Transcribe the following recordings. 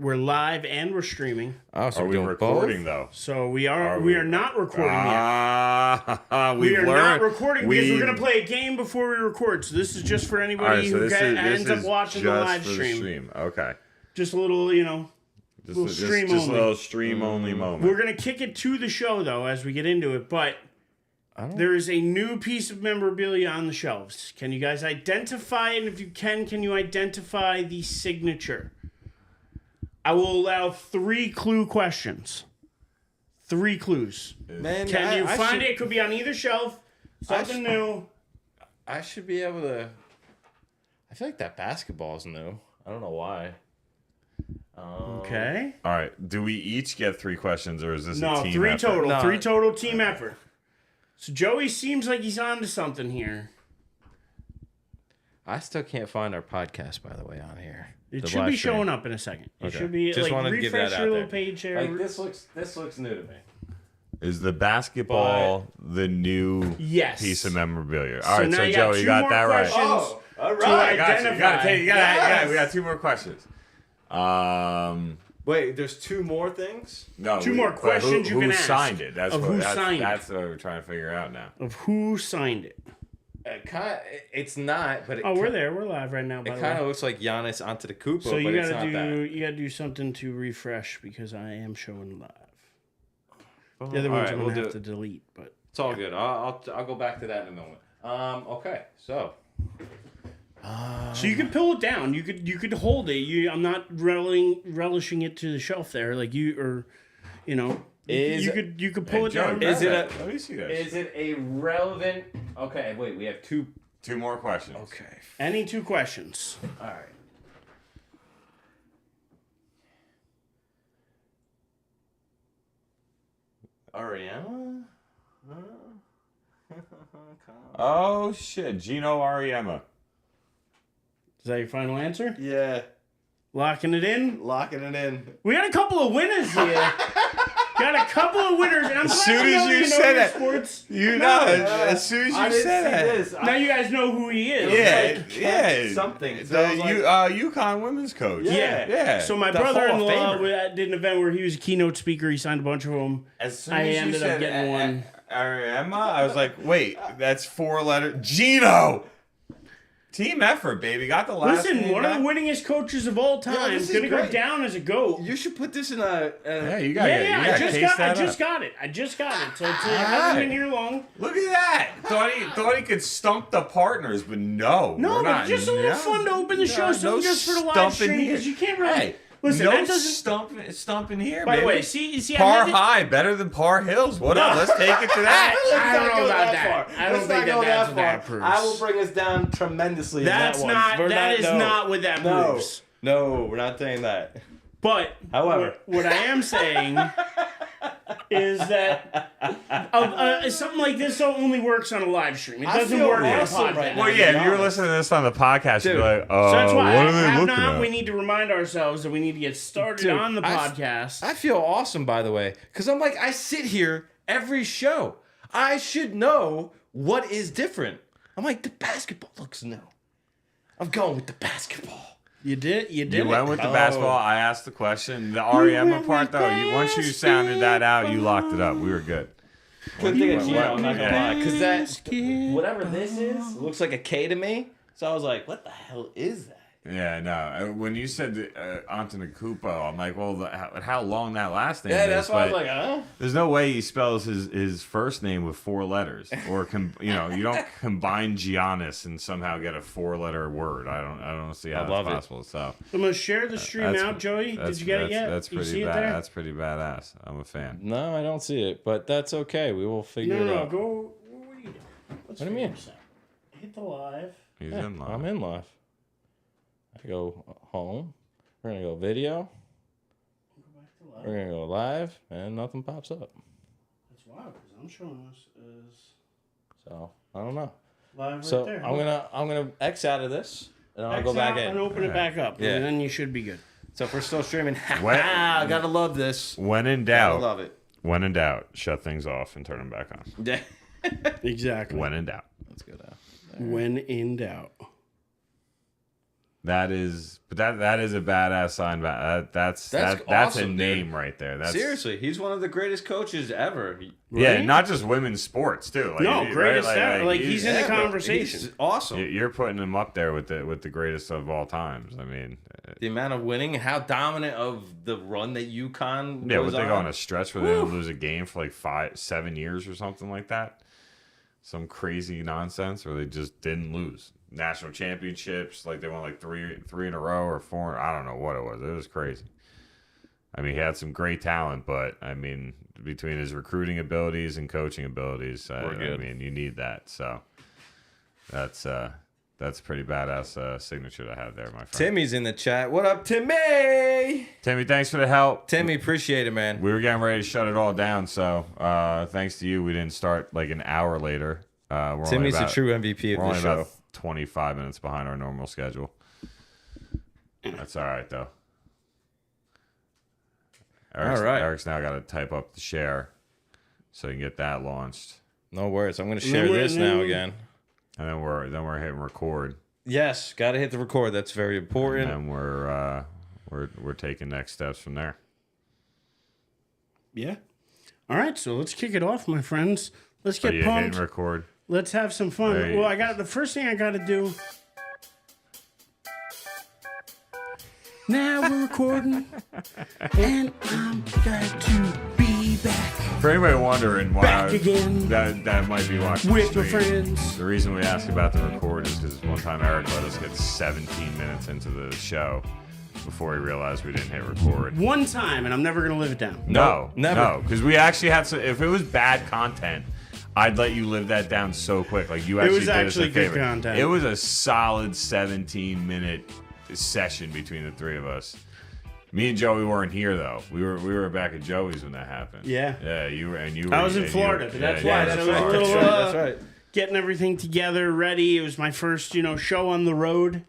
We're live and we're streaming. Oh, so Are we recording though? So we are not recording yet. We are not recording because we're gonna play a game before we record. So this is just for anybody who ends up watching the live stream. Okay. Just a little, little stream only. Just a little stream only moment. We're gonna kick it to the show though as we get into it, but there is a new piece of memorabilia on the shelves. Can you guys identify it? And if you can you identify the signature? I will allow 3 clue questions. 3 clues. Man, can you find it? It could be on either shelf. Something new. I should be able to. I feel like that basketball is new. I don't know why. Okay. All right. Do we each get 3 questions, or is this a team 3 effort? total. No. 3 total team effort. So Joey seems like he's on to something here. I still can't find our podcast, by the way, on here. It should be showing up in a second. It should be Just wanted to get refresh that your out little there. page here. Like this looks new to me. Is the basketball the new piece of memorabilia? All right, so Joey, you got that right. Oh, all right. I got you. You got to take. We got 2 more questions. Wait, there's 2 more things? No, 2 more questions you can ask. Who signed it? That's who signed it. That's what we're trying to figure out now. Of who signed it. It's not, but we're there. We're live right now. By It the kind way. of looks like Giannis Antetokounmpo, So but you it's not gotta that. do you gotta do something to refresh because I am showing live. Oh, The other ones I'm we'll gonna do have to it. delete, but It's all good. I'll go back to that in a moment. Okay, so. So you could pull it down. You could hold it. I'm not relishing it to the shelf there, like you you could pull it down. Let me see that. Is it a relevant? Okay, wait. We have 2 more questions. Okay. Any 2 questions? All right. Ariana? Oh shit, Gino Ariema. Is that your final answer? Yeah. Locking it in? Locking it in. We got a couple of winners here. Got a couple of winners, and I'm As glad soon as you said that, sports. as soon as you said that. Now you guys know who he is. Yeah. Something. The UConn women's coach. Yeah. So my The Hall of brother-in-law Famer. did an event where he was a keynote speaker. He signed a bunch of them. As soon I as ended you up said getting one. Ariema, I was like, wait, that's 4 letters. Gino. Team effort, baby. Got the last Listen, name one back. of the winningest coaches of all time. this is Gonna go great. down as a GOAT. You should put this in a. Yeah, you got I just got it. So it hasn't been here long. Look at that. Thought he could stump the partners, but no. No, we're but not. just a little fun to open the show, so just for the live stream, because you can't really. Hey, listen, no that doesn't. stumping here, By baby. the way, see, Par I had high, better than par hills. What up? Let's take it to that. I don't know about that. I don't think that's what that proves. I will bring us down tremendously. That's in not. That is not what that proves. No, we're not saying that. But however, what I am saying is that something like this only works on a live stream. It doesn't work on a podcast. right now. Well, yeah, if you were listening to this on the podcast, you'd be like, So that's why what are they looking at? we need to remind ourselves that we need to get started on the podcast. I feel awesome, by the way, because I'm like, I sit here every show. I should know what is different. I'm like, the basketball looks new. I'm going with the basketball. You did. You went with the basketball. I asked the question. The Ariema part, though, once you sounded that out, you locked it up. We were good. Couldn't think of Gino, I'm not gonna Yeah. lie. Because that, whatever this is, looks like a K to me. So I was like, what the hell is that? Yeah, no. When you said Antetokounmpo, I'm like, well, how long that last name is. Yeah, that's why I was like, There's no way he spells his first name with 4 letters, or you don't combine Giannis and somehow get a 4-letter word. I don't see how that's possible. So I'm gonna share the stream out, Joey. Did you get it yet? That's you pretty see bad. it there? That's pretty badass. I'm a fan. No, I don't see it, but that's okay. We will figure it out. Go. What are you doing? What do you mean? Hit the live. He's in live. I'm in live. I go home. We're gonna go video. We're gonna go live, and nothing pops up. That's wild because I'm showing us as So I don't know. live right So there. I'm gonna X out of this, and I'll go back in. and open it back up. Yeah. And then you should be good. So if we're still streaming, When- I gotta love this. When in I doubt, love it. when in doubt, shut things off and turn them back on. Yeah. Exactly. When in doubt. Let's go down. When in doubt. That is a badass sign. That's a awesome, name dude. right there. That's Seriously, he's one of the greatest coaches ever. Yeah, Right? not just women's sports too. Like, No, greatest right? ever. Like, he's in the but conversation. He's awesome. You're putting him up there with the greatest of all times. I mean, The amount of winning, how dominant of the run that UConn yeah, was would they on. go on a stretch where they didn't lose a game for like 5-7 years or something like that? Some crazy nonsense, or they just didn't lose national championships. Like they won like three in a row or 4. I don't know what it was. It was crazy. I mean, he had some great talent, but I mean, between his recruiting abilities and coaching abilities, I mean, you need that. So that's pretty badass signature to have there, my friend. Timmy's in the chat. What up, Timmy? Timmy, thanks for the help. Timmy, appreciate it, man. We were getting ready to shut it all down, so thanks to you, we didn't start like an hour later. Timmy's the true MVP We're of only the show. about 25 minutes behind our normal schedule. That's all right, though. Eric's now got to type up the share so you can get that launched. No worries. I'm going to share this now again. And then we're hitting record. Yes, got to hit the record. That's very important. And we're taking next steps from there. Yeah. All right, so let's kick it off, my friends. Let's get Hitting pumped. record. Let's have some fun. There you- Well, the first thing I got to do. Now we're recording, and I'm glad to be back For anybody wondering why Back again. that might be watching with the my stream, friends. The reason we ask about the record is because one time Eric let us get 17 minutes into the show before he realized we didn't hit record. One time, and I'm never going to live it down. No, never. No, because we actually had some. If it was bad content, I'd let you live that down so quick. Like you actually was did actually us a good favor. content. It was a solid 17-minute session between the three of us. Me and Joey weren't here though. We were back at Joey's when that happened. Yeah. Yeah, you were. I was in Florida, but that's why. That's So it was right. a little, That's right. getting everything together, ready. It was my first, show on the road.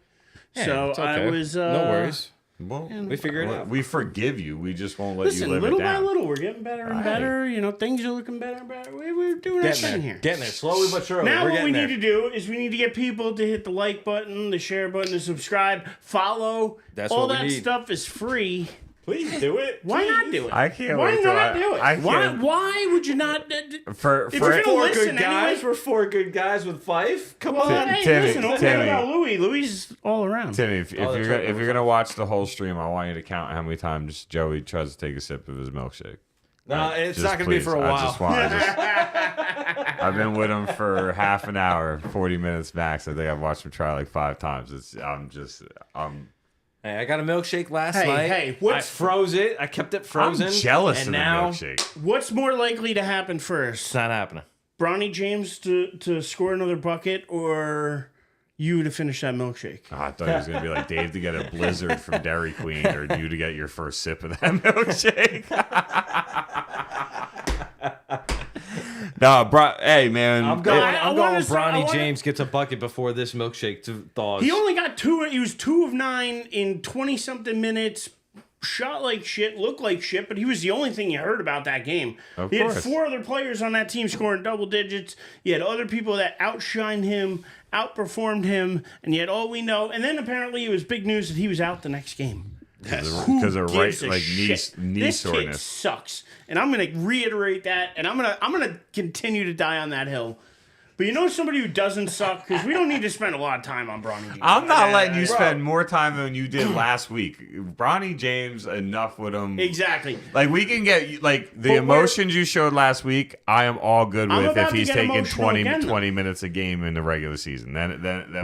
So it's okay. I was. No worries. Well, We figure it out. we forgive you. We just won't let Listen, you live little it by down. little, we're getting better and better. Things are looking better and better. We're doing our thing here. Getting there. Slowly but surely. Now We're what we getting need there. to do is we need to get people to hit the like button, the share button, the subscribe, follow. That's all what we that need. stuff is free. Please do it. Why not do it? I can't Why wait till not do it? I Why? can't- Why would you not? For If you're gonna Four listen good guys. anyway. We're 4 good guys with Fife. Come Well, on. hey, Timmy, listen, don't Timmy. forget about Louis. Louis is all around. Timmy, if that's you're right. if you're gonna watch the whole stream, I want you to count how many times Joey tries to take a sip of his milkshake. No, it's Just not going to be please. for a while. I've been with him for half an hour, 40 minutes max. I think I've watched him try like 5 times. Hey, I got a milkshake last Hey, night. hey, I what's- froze it. I kept it frozen. I'm jealous and of the now milkshake. What's more likely to happen first? It's not happening. Bronny James to score another bucket, or you to finish that milkshake? Oh, I thought he was gonna be like Dave to get a blizzard from Dairy Queen, or you to get your first sip of that milkshake. No, bro. Hey, man. I'm going. I I'm wanna going. say- I Bronny wanna- James gets a bucket before this milkshake thaws. He only got 2. He was 2 of 9 in 20-something minutes. Shot like shit, looked like shit, but he was the only thing you heard about that game. Of He had course. 4 other players on that team scoring double digits. You had other people that outshined him, outperformed him, and yet all we know. And then apparently it was big news that he was out the next game. Because of right, Gives a like knee shit? This kid soreness. sucks, and I'm gonna reiterate that, and I'm gonna continue to die on that hill. But somebody who doesn't suck, because we don't need to spend a lot of time on Bronny James. I'm not letting you spend more time than you did last week. Bronny James, enough with him. Exactly. Like we can get like the But emotions you showed last week. I am all good I'm with about if to he's get taking emotional 20 again, though. minutes a game in the regular season. Then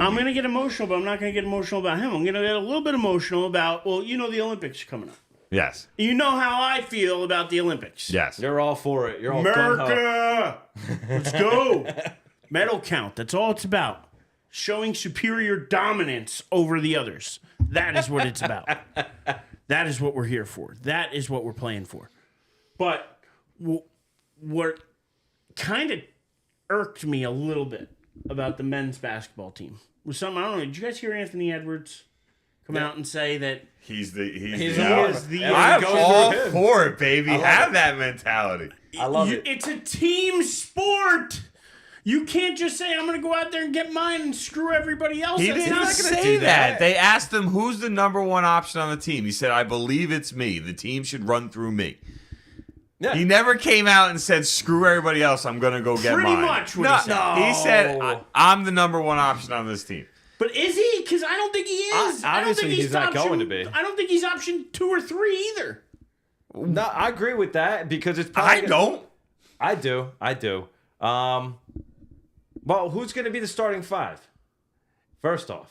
I'm going to get emotional, but I'm not going to get emotional about him. I'm going to get a little bit emotional about, the Olympics are coming up. yes, You know how I feel about the Olympics. yes. You're all for it. You're all gung-ho. America! Let's go. Medal count. That's all it's about. Showing superior dominance over the others. That is what it's about. That is what we're here for. That is what we're playing for. But what kind of irked me a little bit about the men's basketball team was something, I don't know, did you guys hear Anthony Edwards come out and say that He's the I'm I'm all through him. for it, baby. love Have it. that mentality. I love it. it's a team sport. You can't just say, I'm going to go out there and get mine and screw everybody else. He That's didn't not say that. They asked him, who's the number one option on the team? He said, I believe it's me. The team should run through me. Yeah. He never came out and said, screw everybody else. I'm going to go get mine. Pretty much what he said. He said, I'm the number one option on this team. But is he? Because I don't think he is. Obviously, he's not going to be. I don't think he's option 2 or 3 either. No, I agree with that because it's probably... I don't. I do. Well, who's going to be the starting 5? First off.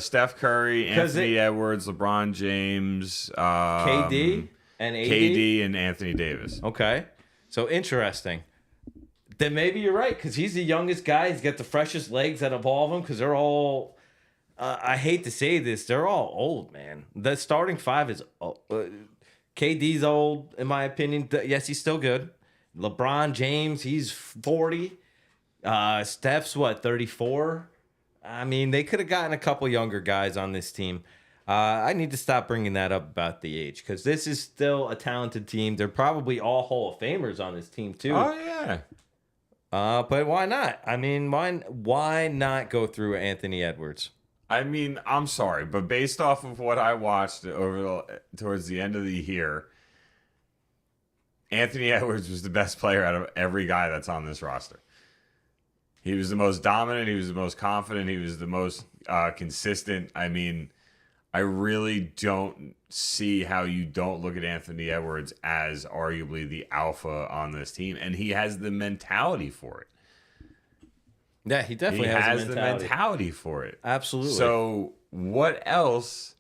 Steph Curry, Anthony Edwards, LeBron James, KD and AD? KD and Anthony Davis. Okay. So interesting. Then maybe you're right because he's the youngest guy. He's got the freshest legs out of all of them because they're all, I hate to say this, they're all old, man. The starting 5 is, KD's old, in my opinion. Yes, he's still good. LeBron James, he's 40. Steph's, 34? I mean, they could have gotten a couple younger guys on this team. I need to stop bringing that up about the age because this is still a talented team. They're probably all Hall of Famers on this team, too. Oh, yeah. But why not? I mean, why not go through Anthony Edwards? I mean, I'm sorry, but based off of what I watched towards the end of the year, Anthony Edwards was the best player out of every guy that's on this roster. He was the most dominant. He was the most confident. He was the most consistent. I mean, I really don't see how you don't look at Anthony Edwards as arguably the alpha on this team, and he has the mentality for it. Yeah, he definitely has the mentality for it. Absolutely. So what else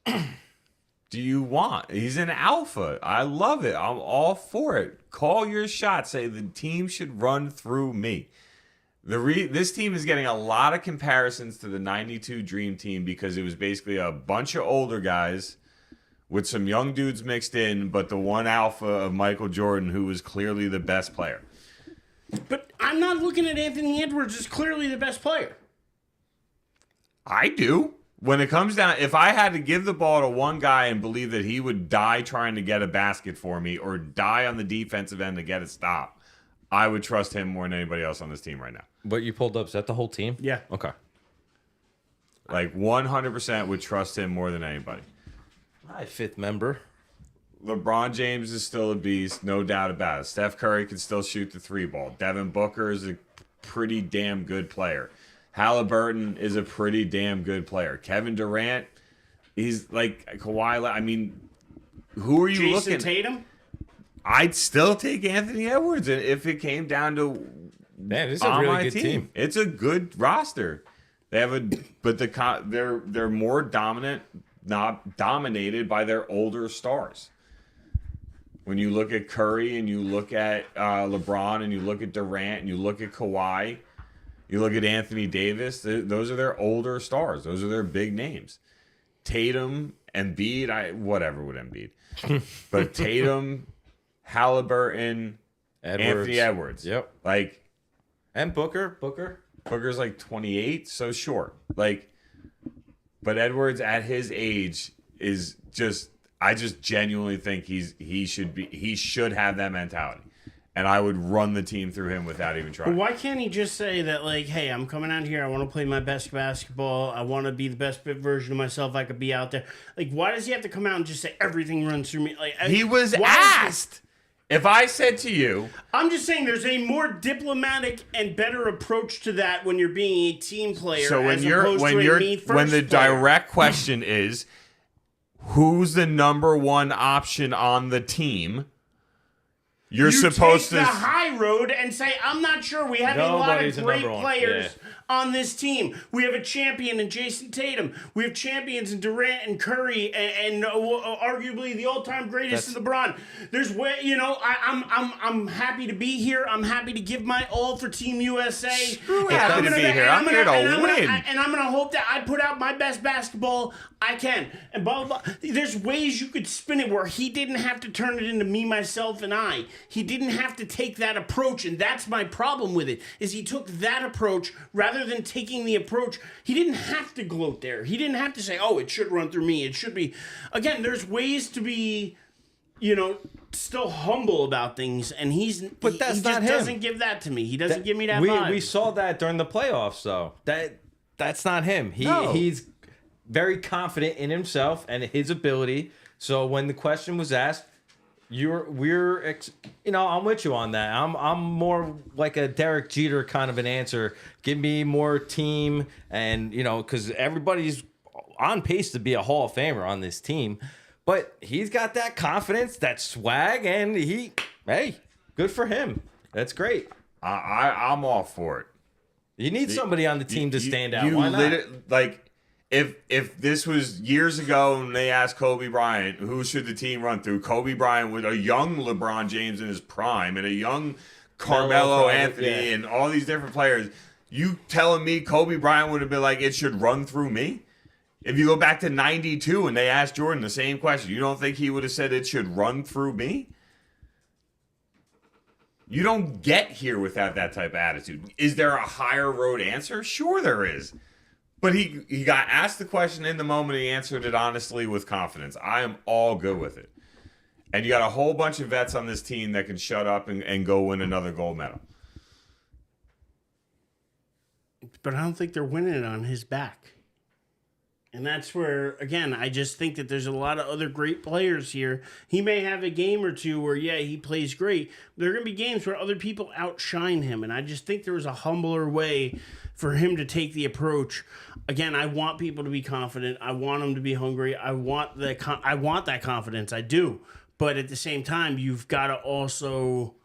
do you want? He's an alpha. I love it. I'm all for it. Call your shot. Say the team should run through me. This team is getting a lot of comparisons to the 92 Dream Team because it was basically a bunch of older guys with some young dudes mixed in, but the one alpha of Michael Jordan who was clearly the best player. But I'm not looking at Anthony Edwards as clearly the best player. I do. When it comes down, if I had to give the ball to one guy and believe that he would die trying to get a basket for me or die on the defensive end to get a stop, I would trust him more than anybody else on this team right now. What you pulled up, is that the whole team? Yeah. Okay. Like 100% would trust him more than anybody. My 5th member. LeBron James is still a beast, no doubt about it. Steph Curry can still shoot the 3 ball. Devin Booker is a pretty damn good player. Halliburton is a pretty damn good player. Kevin Durant, he's like Kawhi. I mean, who are you looking at? Jason Tatum? I'd still take Anthony Edwards if it came down to man, this is a really good team. It's a good roster. They have they're more dominant, not dominated by their older stars. When you look at Curry and you look at LeBron and you look at Durant and you look at Kawhi, you look at Anthony Davis, those are their older stars. Those are their big names. Tatum, Embiid, whatever with Embiid. But Tatum, Halliburton, Anthony Edwards. Yep. Like, and Booker's like 28, so short. Like, but Edwards at his age is just, I just genuinely think he should have that mentality. And I would run the team through him without even trying. But why can't he just say that, like, hey, I'm coming out here. I want to play my best basketball. I want to be the best version of myself I could be out there. Like, why does he have to come out and just say everything runs through me? Like, he was asked. If I said to you... I'm just saying there's a more diplomatic and better approach to that when you're being a team player so when as you're, opposed when to you're, a me first when the player. direct question is, who's the number one option on the team... You supposed take to the high road and say, I'm not sure. We have a lot of great players on this team. We have a champion in Jason Tatum. We have champions in Durant and Curry and arguably the all-time greatest in LeBron. There's I'm happy to be here. I'm happy to give my all for Team USA. Happy to be here. I'm here to win. And I'm going to hope that I put out my best basketball I can. And blah, blah, blah. There's ways you could spin it where he didn't have to turn it into me, myself, and I. He didn't have to take that approach, and that's my problem with it, is he took that approach rather than taking the approach. He didn't have to gloat there. He didn't have to say, oh, it should run through me. It should be. Again, there's ways to be still humble about things, and he that's just not him. doesn't give that to me. He doesn't give me that vibe. We saw that during the playoffs, though. That's not him. No. He's very confident in himself and his ability. So when the question was asked, I'm with you on that. I'm more like a Derek Jeter kind of an answer. Give me more team, and because everybody's on pace to be a Hall of Famer on this team. But he's got that confidence, that swag, and hey, good for him. That's great. I'm all for it. You need somebody on the team to stand out. Why not? If this was years ago and they asked Kobe Bryant, who should the team run through? Kobe Bryant with a young LeBron James in his prime and a young Carmelo Anthony and all these different players. You telling me Kobe Bryant would have been like, it should run through me? If you go back to 92 and they asked Jordan the same question, you don't think he would have said it should run through me? You don't get here without that type of attitude. Is there a higher road answer? Sure there is. But he got asked the question in the moment. He answered it honestly with confidence. I am all good with it. And you got a whole bunch of vets on this team that can shut up and go win another gold medal. But I don't think they're winning it on his back. And that's where, again, I just think that there's a lot of other great players here. He may have a game or two where, he plays great. There are going to be games where other people outshine him. And I just think there was a humbler way for him to take the approach. Again, I want people to be confident. I want them to be hungry. I want that confidence. I do. But at the same time, you've got to also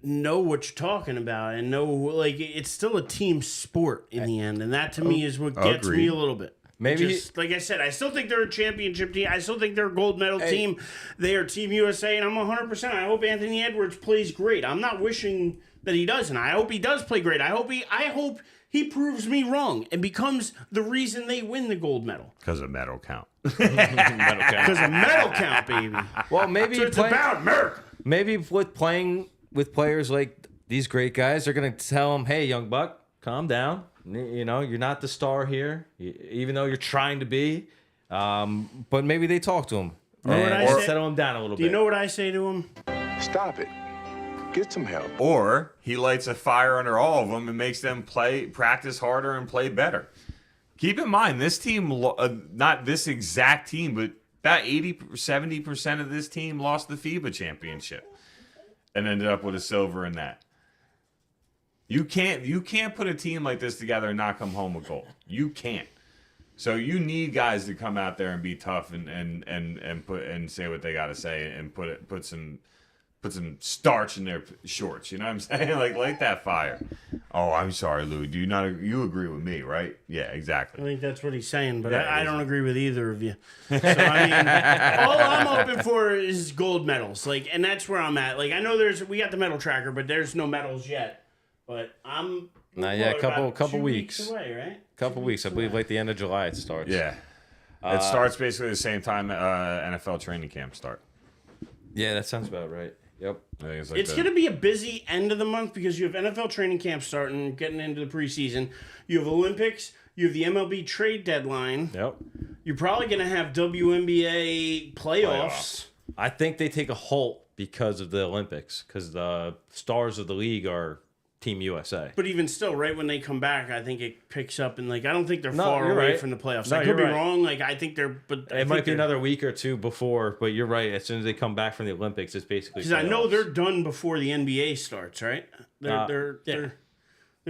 know what you're talking about and know, it's still a team sport in the end. And that to me is what gets me a little bit. Maybe, like I said, I still think they're a championship team. I still think they're a gold medal team. They are Team USA, and I'm 100%. I hope Anthony Edwards plays great. I'm not wishing that he doesn't. I hope he does play great. I hope he proves me wrong and becomes the reason they win the gold medal. Because of medal count. Because of medal count, baby. Well, maybe it's about America. Maybe with playing with players like these great guys, they're going to tell him, hey, young buck, calm down. You're not the star here, even though you're trying to be. But maybe they talk to him or settle him down a little bit. Do you know what I say to him? Stop it. Get some help. Or he lights a fire under all of them and makes them practice harder and play better. Keep in mind, this team, not this exact team, but about 70% of this team lost the FIBA championship and ended up with a silver in that. You can't put a team like this together and not come home with gold. You can't. So you need guys to come out there and be tough and say what they got to say and put some starch in their shorts. You know what I'm saying? Light that fire. Oh, I'm sorry, Lou. You agree with me, right? Yeah, exactly. I think that's what he's saying, but I don't agree with either of you. So I mean, all I'm hoping for is gold medals. And that's where I'm at. I know we got the medal tracker, but there's no medals yet. But I'm a couple weeks away, right? Couple weeks, I believe, the end of July it starts. Yeah, it starts basically the same time NFL training camp start. Yeah, that sounds about right. Yep. It's going to be a busy end of the month because you have NFL training camp starting, getting into the preseason. You have Olympics. You have the MLB trade deadline. Yep. You're probably going to have WNBA playoffs. I think they take a halt because of the Olympics, because the stars of the league are Team USA. But even still, right when they come back, I think it picks up, and I don't think they're far away from the playoffs. I could be wrong. I think they're, but it might be another week or two before. But you're right. As soon as they come back from the Olympics, it's basically because I know they're done before the NBA starts, right? They're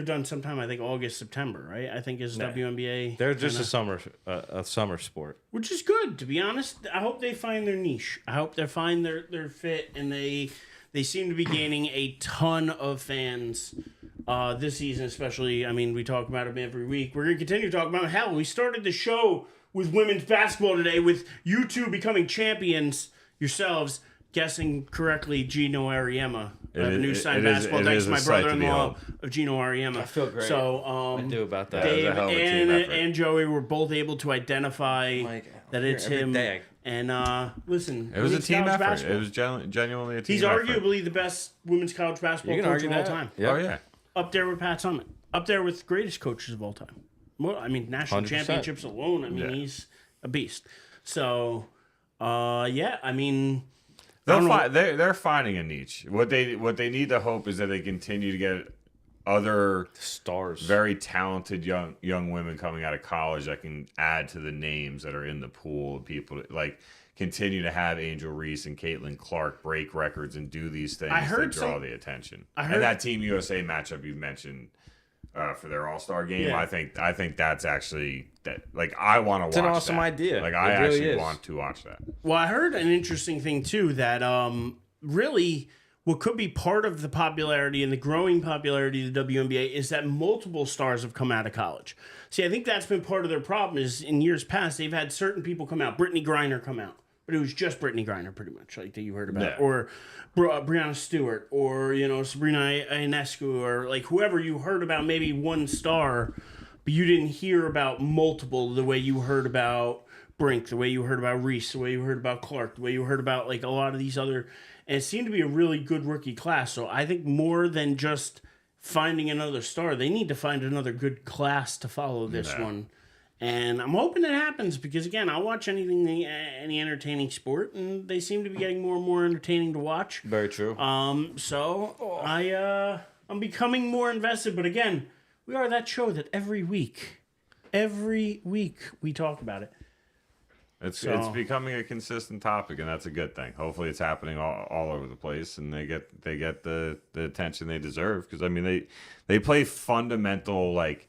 done sometime. I think August, September, right? I think is WNBA. They're just a summer sport, which is good, to be honest. I hope they find their niche. I hope they find their fit, and they seem to be gaining a ton of fans this season, especially. I mean, we talk about them every week. We're going to continue talking about hell. We started the show with women's basketball today with you two becoming champions yourselves, guessing correctly Gino Ariema. New signed basketball. Thanks to my brother-in-law of Gino Ariema. I feel great. So, I do about that. Dave and Joey were both able to identify that it's him. Day. And listen, it was a team effort. Basketball. It was genuinely a team He's effort. arguably the best women's college basketball coach of all time. Yep. Oh, yeah. Up there with Pat Summitt. Up there with greatest coaches of all time. Well, I mean, national 100%. championships alone, he's a beast. So, Yeah, I mean, They're finding a niche. What they need to hope is that they continue to get other stars, very talented young women coming out of college that can add to the names that are in the pool of people like continue to have Angel Reese and Caitlin Clark break records and do these things to draw the attention. And that Team USA matchup you mentioned for their All-Star game, yeah. I think that's actually that. Like I want to watch. It's an awesome idea. Like I actually want to watch that. Well, I heard an interesting thing too that really. What could be part of the popularity and the growing popularity of the WNBA is that multiple stars have come out of college. See, I think that's been part of their problem is in years past, they've had certain people come out. Brittany Griner come out. But it was just Brittany Griner pretty much, like that you heard about. Yeah. Or Brianna Stewart or, Sabrina Ionescu or like whoever you heard about, maybe one star, but you didn't hear about multiple the way you heard about Brink, the way you heard about Reese, the way you heard about Clark, the way you heard about like a lot of these other... And it seemed to be a really good rookie class. So I think more than just finding another star, they need to find another good class to follow this one. And I'm hoping it happens because, again, I'll watch any entertaining sport, and they seem to be getting more and more entertaining to watch. Very true. So I'm becoming more invested. But, again, we are that show that every week we talk about it. It's becoming a consistent topic, and that's a good thing. Hopefully, it's happening all over the place, and they get the attention they deserve. Because I mean, they play fundamental like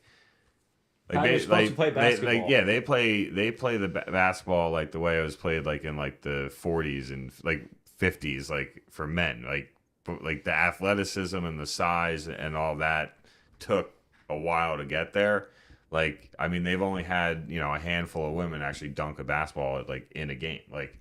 they play basketball. They play the basketball like the way it was played like in like the 40s and like 50s, like for men. Like the athleticism and the size and all that took a while to get there. Like, I mean, they've only had, a handful of women actually dunk a basketball like in a game. Like,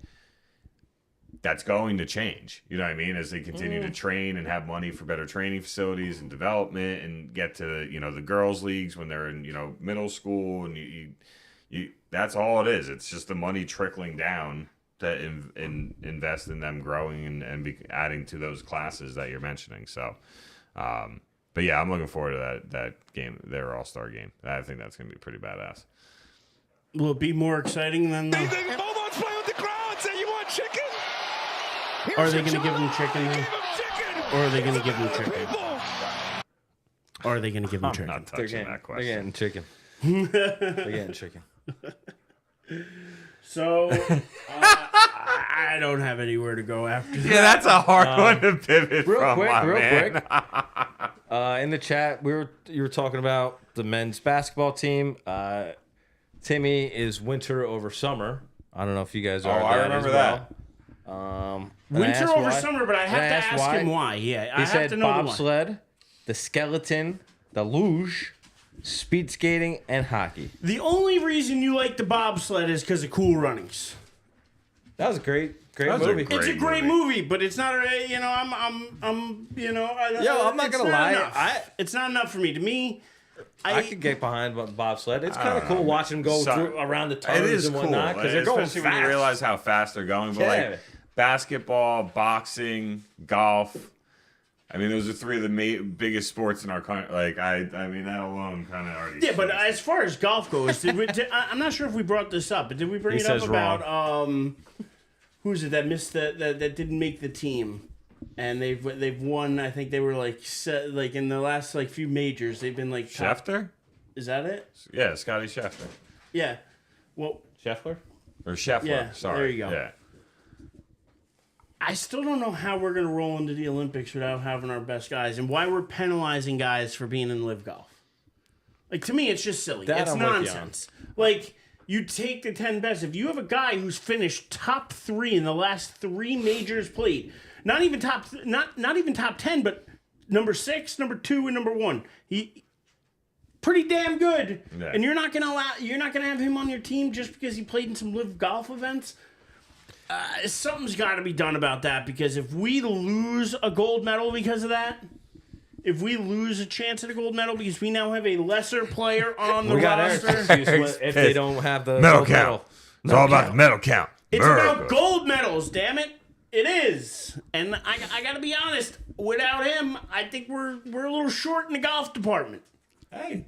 that's going to change. You know what I mean? As they continue to train and have money for better training facilities and development and get to, the girls' leagues when they're in, middle school. And you that's all it is. It's just the money trickling down to invest in them growing and adding to those classes that you're mentioning. So, but yeah, I'm looking forward to that game, their All-Star game. I think that's going to be pretty badass. Will it be more exciting than the... Almost play with the crowd. Say you want chicken? Are they going to give them chicken? Or are they going to give them chicken? Or are they going to give them chicken? I'm not touching that question. They're getting chicken. They're getting chicken. So, I don't have anywhere to go after that. Yeah, that's a hard one to pivot real from, quick. In the chat, you were talking about the men's basketball team. Timmy is winter over summer. I don't know if you guys are. I remember that. Winter over summer, but I have to ask him why. Yeah, I he have said to know bobsled, the skeleton, the luge, speed skating, and hockey. The only reason you like the bobsled is because of Cool Runnings. That was a great movie. It's a great movie, but it's not. I'm not gonna lie. It's not enough for me. To me, I could get behind bobsled. It's kind of cool watching them go through around the turns and whatnot because they're going fast. Especially when you realize how fast they're going. But like basketball, boxing, golf. I mean, those are three of the biggest sports in our country. Like, I mean, that alone kind of already. Yeah, but as far as golf goes, I'm not sure if we brought this up, but did we bring it up about who's it that missed that didn't make the team, and they've won? I think they were like in the last like few majors, they've been like Schefter. Is that it? Yeah, Scotty Schefter. Yeah. Well, Scheffler or Scheffler. Yeah, sorry. there you go. Yeah. I still don't know how we're going to roll into the Olympics without having our best guys and why we're penalizing guys for being in Live Golf. Like, to me, it's just silly. It's nonsense. Like, you take the 10 best. If you have a guy who's finished top 3 in the last 3 majors played, not even top 10, but number 6, number 2, and number 1. He pretty damn good. Yeah. And you're not going to have him on your team just because he played in some Live Golf events. Something's got to be done about that because if we lose a gold medal because of that, if we lose a chance at a gold medal because we now have a lesser player on the roster, if they don't have the medal gold count. medal. It's all about the medal count. It's about gold medals, damn it. It is. And I got to be honest, without him, I think we're a little short in the golf department. Hey.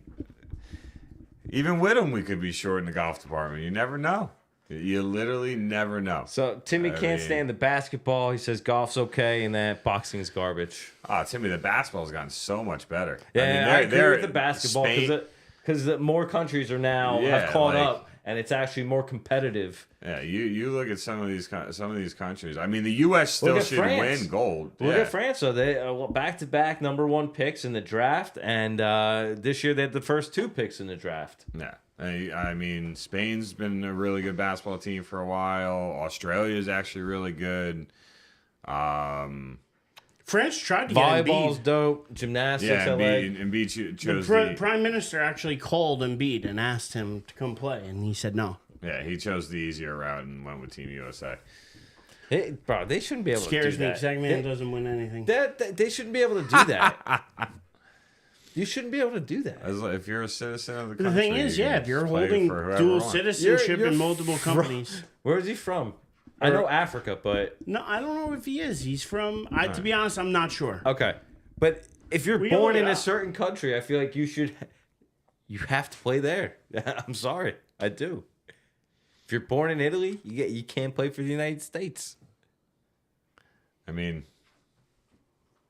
Even with him, we could be short in the golf department. You never know. You literally never know. So Timmy can't stand the basketball. He says golf's okay and that boxing's garbage. Timmy, the basketball's gotten so much better. Yeah, I agree with the basketball because more countries are now have caught up, and it's actually more competitive. Yeah, you look at some of these countries. I mean, the U.S. still should win gold. Look at France. So they back-to-back #1 picks in the draft, and this year they had the first 2 picks in the draft. Yeah. I mean, Spain's been a really good basketball team for a while. Australia is actually really good. France tried to Volleyball's get Embiid. Dope. Gymnastics, Yeah, LA. Embiid chose The Prime Minister actually called Embiid and asked him to come play, and he said no. Yeah, he chose the easier route and went with Team USA. Bro, they shouldn't be able to do Scares me that. because that man doesn't win anything. They shouldn't be able to do that. You shouldn't be able to do that. If you're a citizen of the country, The thing is, if you're holding dual citizenship in multiple companies. Where is he from? I know Africa, but... No, I don't know if he is. He's from... To be honest, I'm not sure. Okay. But if you're We born look it in a up. certain country, I feel like you have to play there. I'm sorry. I do. If you're born in Italy, you can't play for the United States. I mean...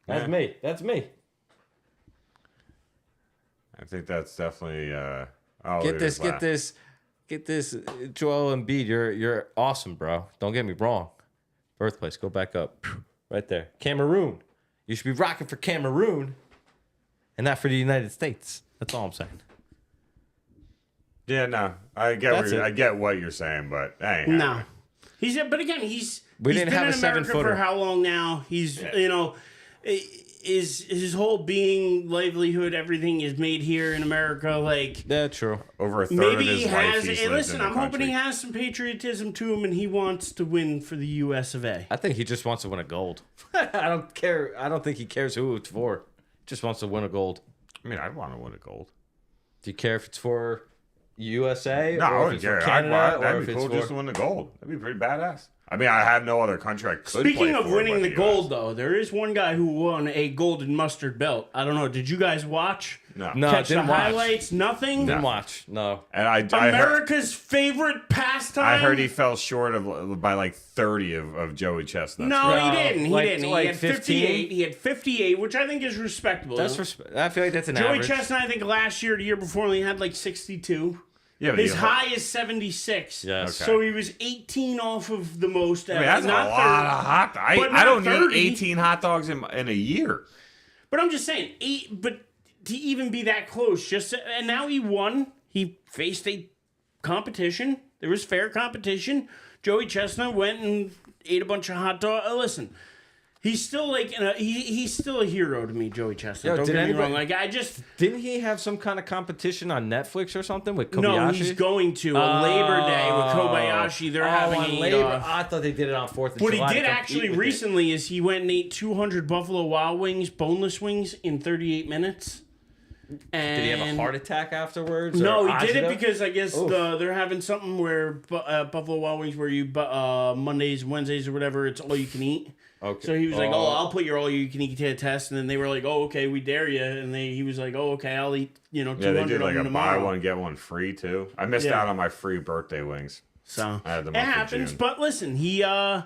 That's me. That's me. I think that's definitely... Get this, Joel Embiid. You're awesome, bro. Don't get me wrong. Birthplace, go back up. Right there. Cameroon. You should be rocking for Cameroon and not for the United States. That's all I'm saying. Yeah, no. I get what you're saying, but that ain't No. happening. But again, he's We been didn't have in a America 7-footer. for how long now? He's, his whole being, livelihood, everything is made here in America. Like, Yeah, true. Over a third maybe of his he life, has. he's Hey, lived listen, in the I'm hoping country. he has some patriotism to him, and he wants to win for the U.S. of A. I think he just wants to win a gold. I don't care. I don't think he cares who it's for. Just wants to win a gold. I mean, I'd want to win a gold. Do you care if it's for USA No, I or if wouldn't it's care. for Canada or That'd if be it's cool for... just to win the gold. That'd be pretty badass. I mean, I have no other country I could play Speaking of for winning but the US. gold, though, there is one guy who won a golden mustard belt. I don't know. Did you guys watch? No. Catch the didn't watch. highlights? Nothing? Didn't watch. No. And I heard, America's favorite pastime? I heard he fell short of by like 30 of Joey Chestnut. No, No, he didn't. He like- didn't. like He had 58. 15? He had 58, which I think is respectable. That's I feel like that's an Joey average. Chestnut, I think last year, the year before, only had like 62. Yeah, but His he- high is 76. Yes. So he was 18 off of the most. I mean, that's not a lot of hot dogs. but I not don't 30. need 18 hot dogs in a year. But I'm just saying, but to even be that close, and now he won. He faced a competition. There was fair competition. Joey Chestnut went and ate a bunch of hot dogs. Listen, he's still like he's still a hero to me, Joey Chestnut. Yo, Don't did get me anybody- wrong. Like I just Didn't he have some kind of competition on Netflix or something with Kobayashi? no, he's going to a Labor Day with Kobayashi. They're having on a Labor. off. I thought they did it on 4th of What he July. did actually recently is he went and ate 200 Buffalo Wild Wings, boneless wings, in 38 minutes. And Did he have a heart attack afterwards? No, or he did it agita? because I guess Oof. they're having something where Buffalo Wild Wings, where you Mondays, Wednesdays, or whatever, it's all you can eat. Okay. So he was like, "Oh, I'll put your all you can eat test," and then they were like, "Oh, okay, we dare you," and he was like, "Oh, okay, I'll eat 200 Yeah, they did of like them a buy tomorrow." one get one free too. I missed Yeah. out on my free birthday wings. So I had them it up in happens, June. but listen, he ate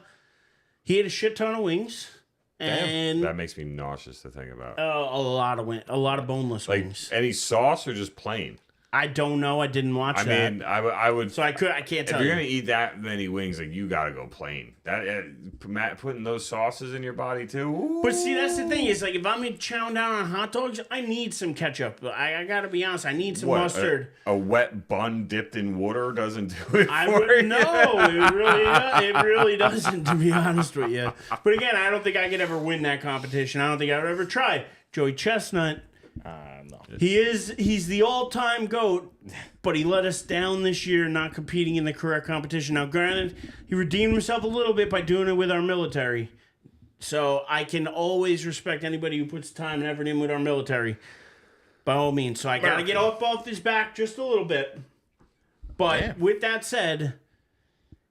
a shit ton of wings, and That makes me nauseous to think about. a lot of boneless Like wings. any sauce or just plain? I don't know. I didn't watch I that, mean, I would. so I can't If tell you're you. gonna eat that many wings, like you gotta go plain. That putting those sauces in your body too. Ooh. But see, that's the thing is like if I'm chowing down on hot dogs, I need some ketchup. I gotta be honest, I need some What, mustard. A wet bun dipped in water doesn't do it I for would you. no, it really doesn't. To be honest with you, but again, I don't think I could ever win that competition. I don't think I would ever try. Joey Chestnut, No. he's the all-time GOAT, but he let us down this year, not competing in the correct competition. Now, granted, he redeemed himself a little bit by doing it with our military, so I can always respect anybody who puts time and effort in with our military, by all means. So I gotta get off his back just a little bit. But with that said,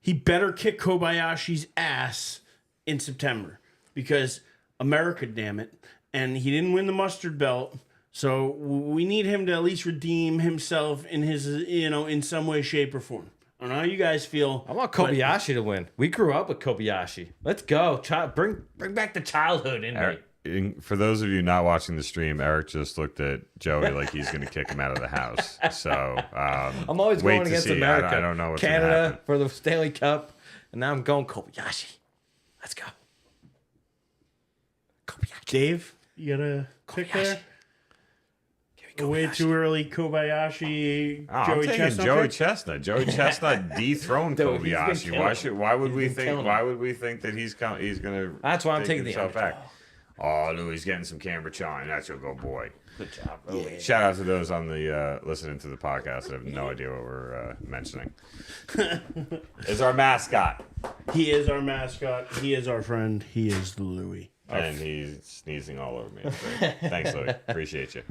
he better kick Kobayashi's ass in September because America, damn it, and he didn't win the mustard belt. So we need him to at least redeem himself in his, in some way, shape, or form. I don't know how you guys feel. I want Kobayashi to win. We grew up with Kobayashi. Let's go. Bring back the childhood in me. For those of you not watching the stream, Eric just looked at Joey like he's going to kick him out of the house. So I'm always wait going to against see. America. I don't know what's gonna Canada happen. for the Stanley Cup, and now I'm going Kobayashi. Let's go. Kobayashi. Dave, you got a pick there? Way too early, Kobayashi. Oh, Joey I'm taking Chestnut. Joey pick? Chestnut. Joey Chestnut dethroned Dude, he's been Kobayashi. killing Why would we He's been think? killing Why him. would we think that he's going to? That's why I'm taking the himself underdog. back. Oh, Louis getting some Canberra chine. That's your go boy. Good job, Louis. Shout out to those on the listening to the podcast that have no idea what we're mentioning. Is our mascot, He is our mascot. He is our friend. He is Louis. and he's sneezing all over me. So, thanks, Louis. Appreciate you.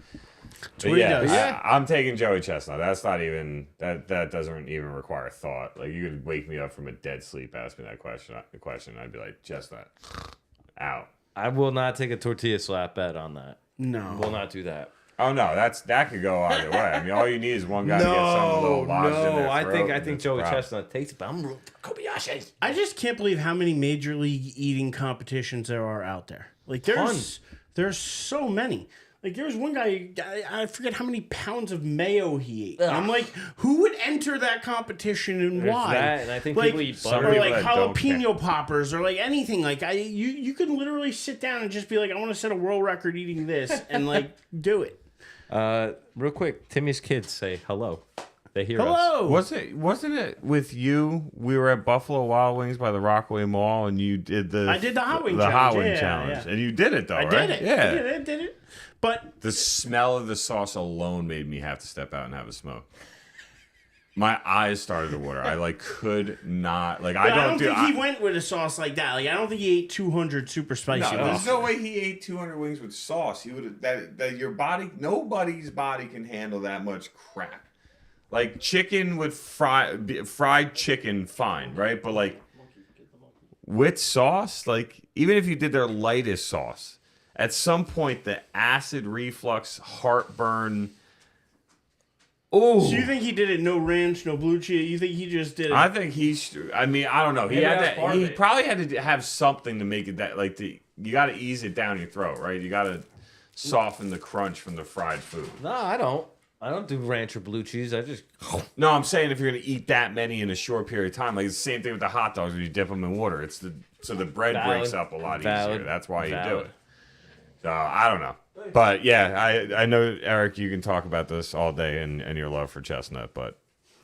But what he yeah, does. I'm taking Joey Chestnut. That's not even that doesn't even require thought. Like you could wake me up from a dead sleep, ask me that question. I'd be like, Chestnut, out. I will not take a tortilla slap bet on that. No. Will not do that. Oh no, that could go either way. I mean, all you need is one guy to get something a little lodged in their I throat, think and it's a Joey problem. Chestnut takes it, but I'm rooting for Kobayashi. I just can't believe how many major league eating competitions there are out there. Like there's so many. Like there was one guy, I forget how many pounds of mayo he ate. I'm like, who would enter that competition and There's why? that, and I think like, people eat butter. or people like that don't jalapeno poppers or like anything. Like you can literally sit down and just be like, I want to set a world record eating this and like do it. Real quick, Timmy's kids say hello. They hear us. Hello. Wasn't it with you? We were at Buffalo Wild Wings by the Rockaway Mall, and you did I did the hot wing the challenge. hot wing Yeah, challenge, yeah. and you did it though, I right? did it. Yeah. I did it. But The smell of the sauce alone made me have to step out and have a smoke. My eyes started to water. I like could not like. I don't think he went with a sauce like that. Like I don't think he ate 200 super spicy. No, ones. there's no way he ate 200 wings with sauce. He would have that your body. Nobody's body can handle that much crap. Like chicken with fried chicken, fine, right? But like with sauce, like even if you did their lightest sauce, at some point the acid reflux, heartburn. Oh, So you think he did it no ranch, no blue cheese? You think he just did it? I think I mean, I don't know. He Maybe had that's part to, of he it. probably had to have something to make it that like you got to ease it down your throat, right? You got to soften the crunch from the fried food. No, I don't. I don't do ranch or blue cheese. I just No, I'm saying if you're gonna eat that many in a short period of time, like it's the same thing with the hot dogs when you dip them in water. It's so the bread Valid. breaks up a lot Valid. easier. That's why you do Valid. it. So I don't know, but yeah, I know Eric, you can talk about this all day and your love for chestnut, but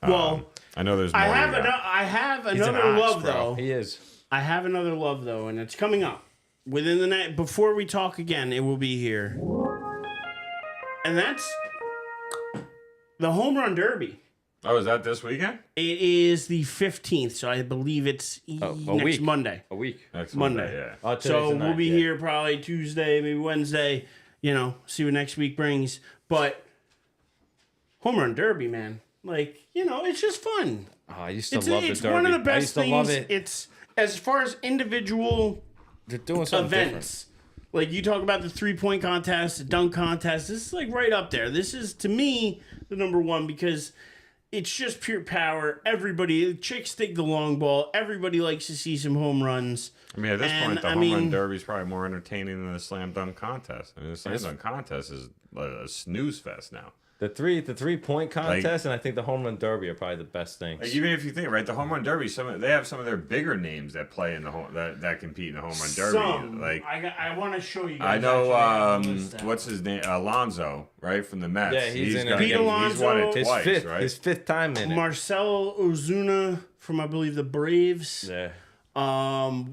Well, I know there's more. I you got. have He's an another ox, love bro. though. He is. I have another love though, and it's coming up within the night. Before we talk again, it will be here, and that's the Homerun Derby. Oh, is that this weekend? It is the 15th, so I believe it's next week. Monday. A week. Next Monday. yeah. Oh, today's So the we'll ninth, be yeah. here probably Tuesday, maybe Wednesday. See what next week brings. But Homerun Derby, man, like it's just fun. Oh, I used to It's love the it's derby. one of the I best used to love things. it. It's as far as individual They're doing something different. events. Like you talk about the 3-point contest, the dunk contest. This is like right up there. This is to me the number one because it's just pure power. Everybody, chicks dig the long ball. Everybody likes to see some home runs. I mean, at this And, point, the I home mean- run derby is probably more entertaining than the slam dunk contest. I mean, the slam dunk contest is a snooze fest now. The 3-point contest, and I think the home run derby are probably the best things. Like, even if you think right, the home run derby, they have some of their bigger names that play in the that compete in the home run derby. Some, Like I want to show you I guys. know, actually. I list what's his name, Alonzo, right from the Mets. Yeah, he's in it. Pete He's Alonso, won it his twice, right? his fifth time in it. Marcelo Ozuna from I believe the Braves. Yeah. Bobby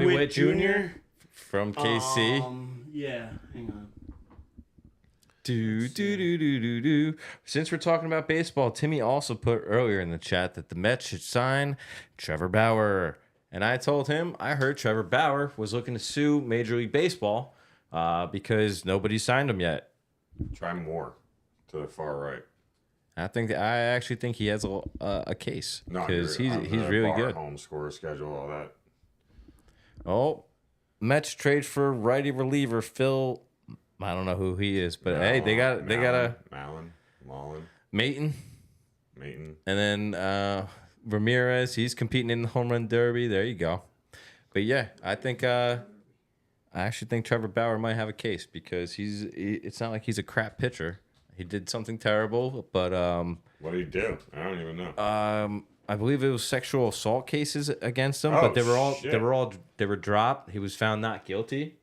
Witt Jr. From KC. Yeah, hang on. Do. Since we're talking about baseball, Timmy also put earlier in the chat that the Mets should sign Trevor Bauer. And I told him I heard Trevor Bauer was looking to sue Major League Baseball because nobody signed him yet. Try more to the far right. I actually think he has a case No, because you're he's on the really bar, good. Home score schedule, all that. Oh, Mets trade for righty reliever Phil. I don't know who he is, but hey, they got a Mullen. Mayton. Maton. And then Ramirez, he's competing in the home run derby. There you go. But yeah, I think I actually think Trevor Bauer might have a case because it's not like he's a crap pitcher. He did something terrible, but What did he do? I don't even know. I believe it was sexual assault cases against him, Oh, but they were dropped. He was found not guilty.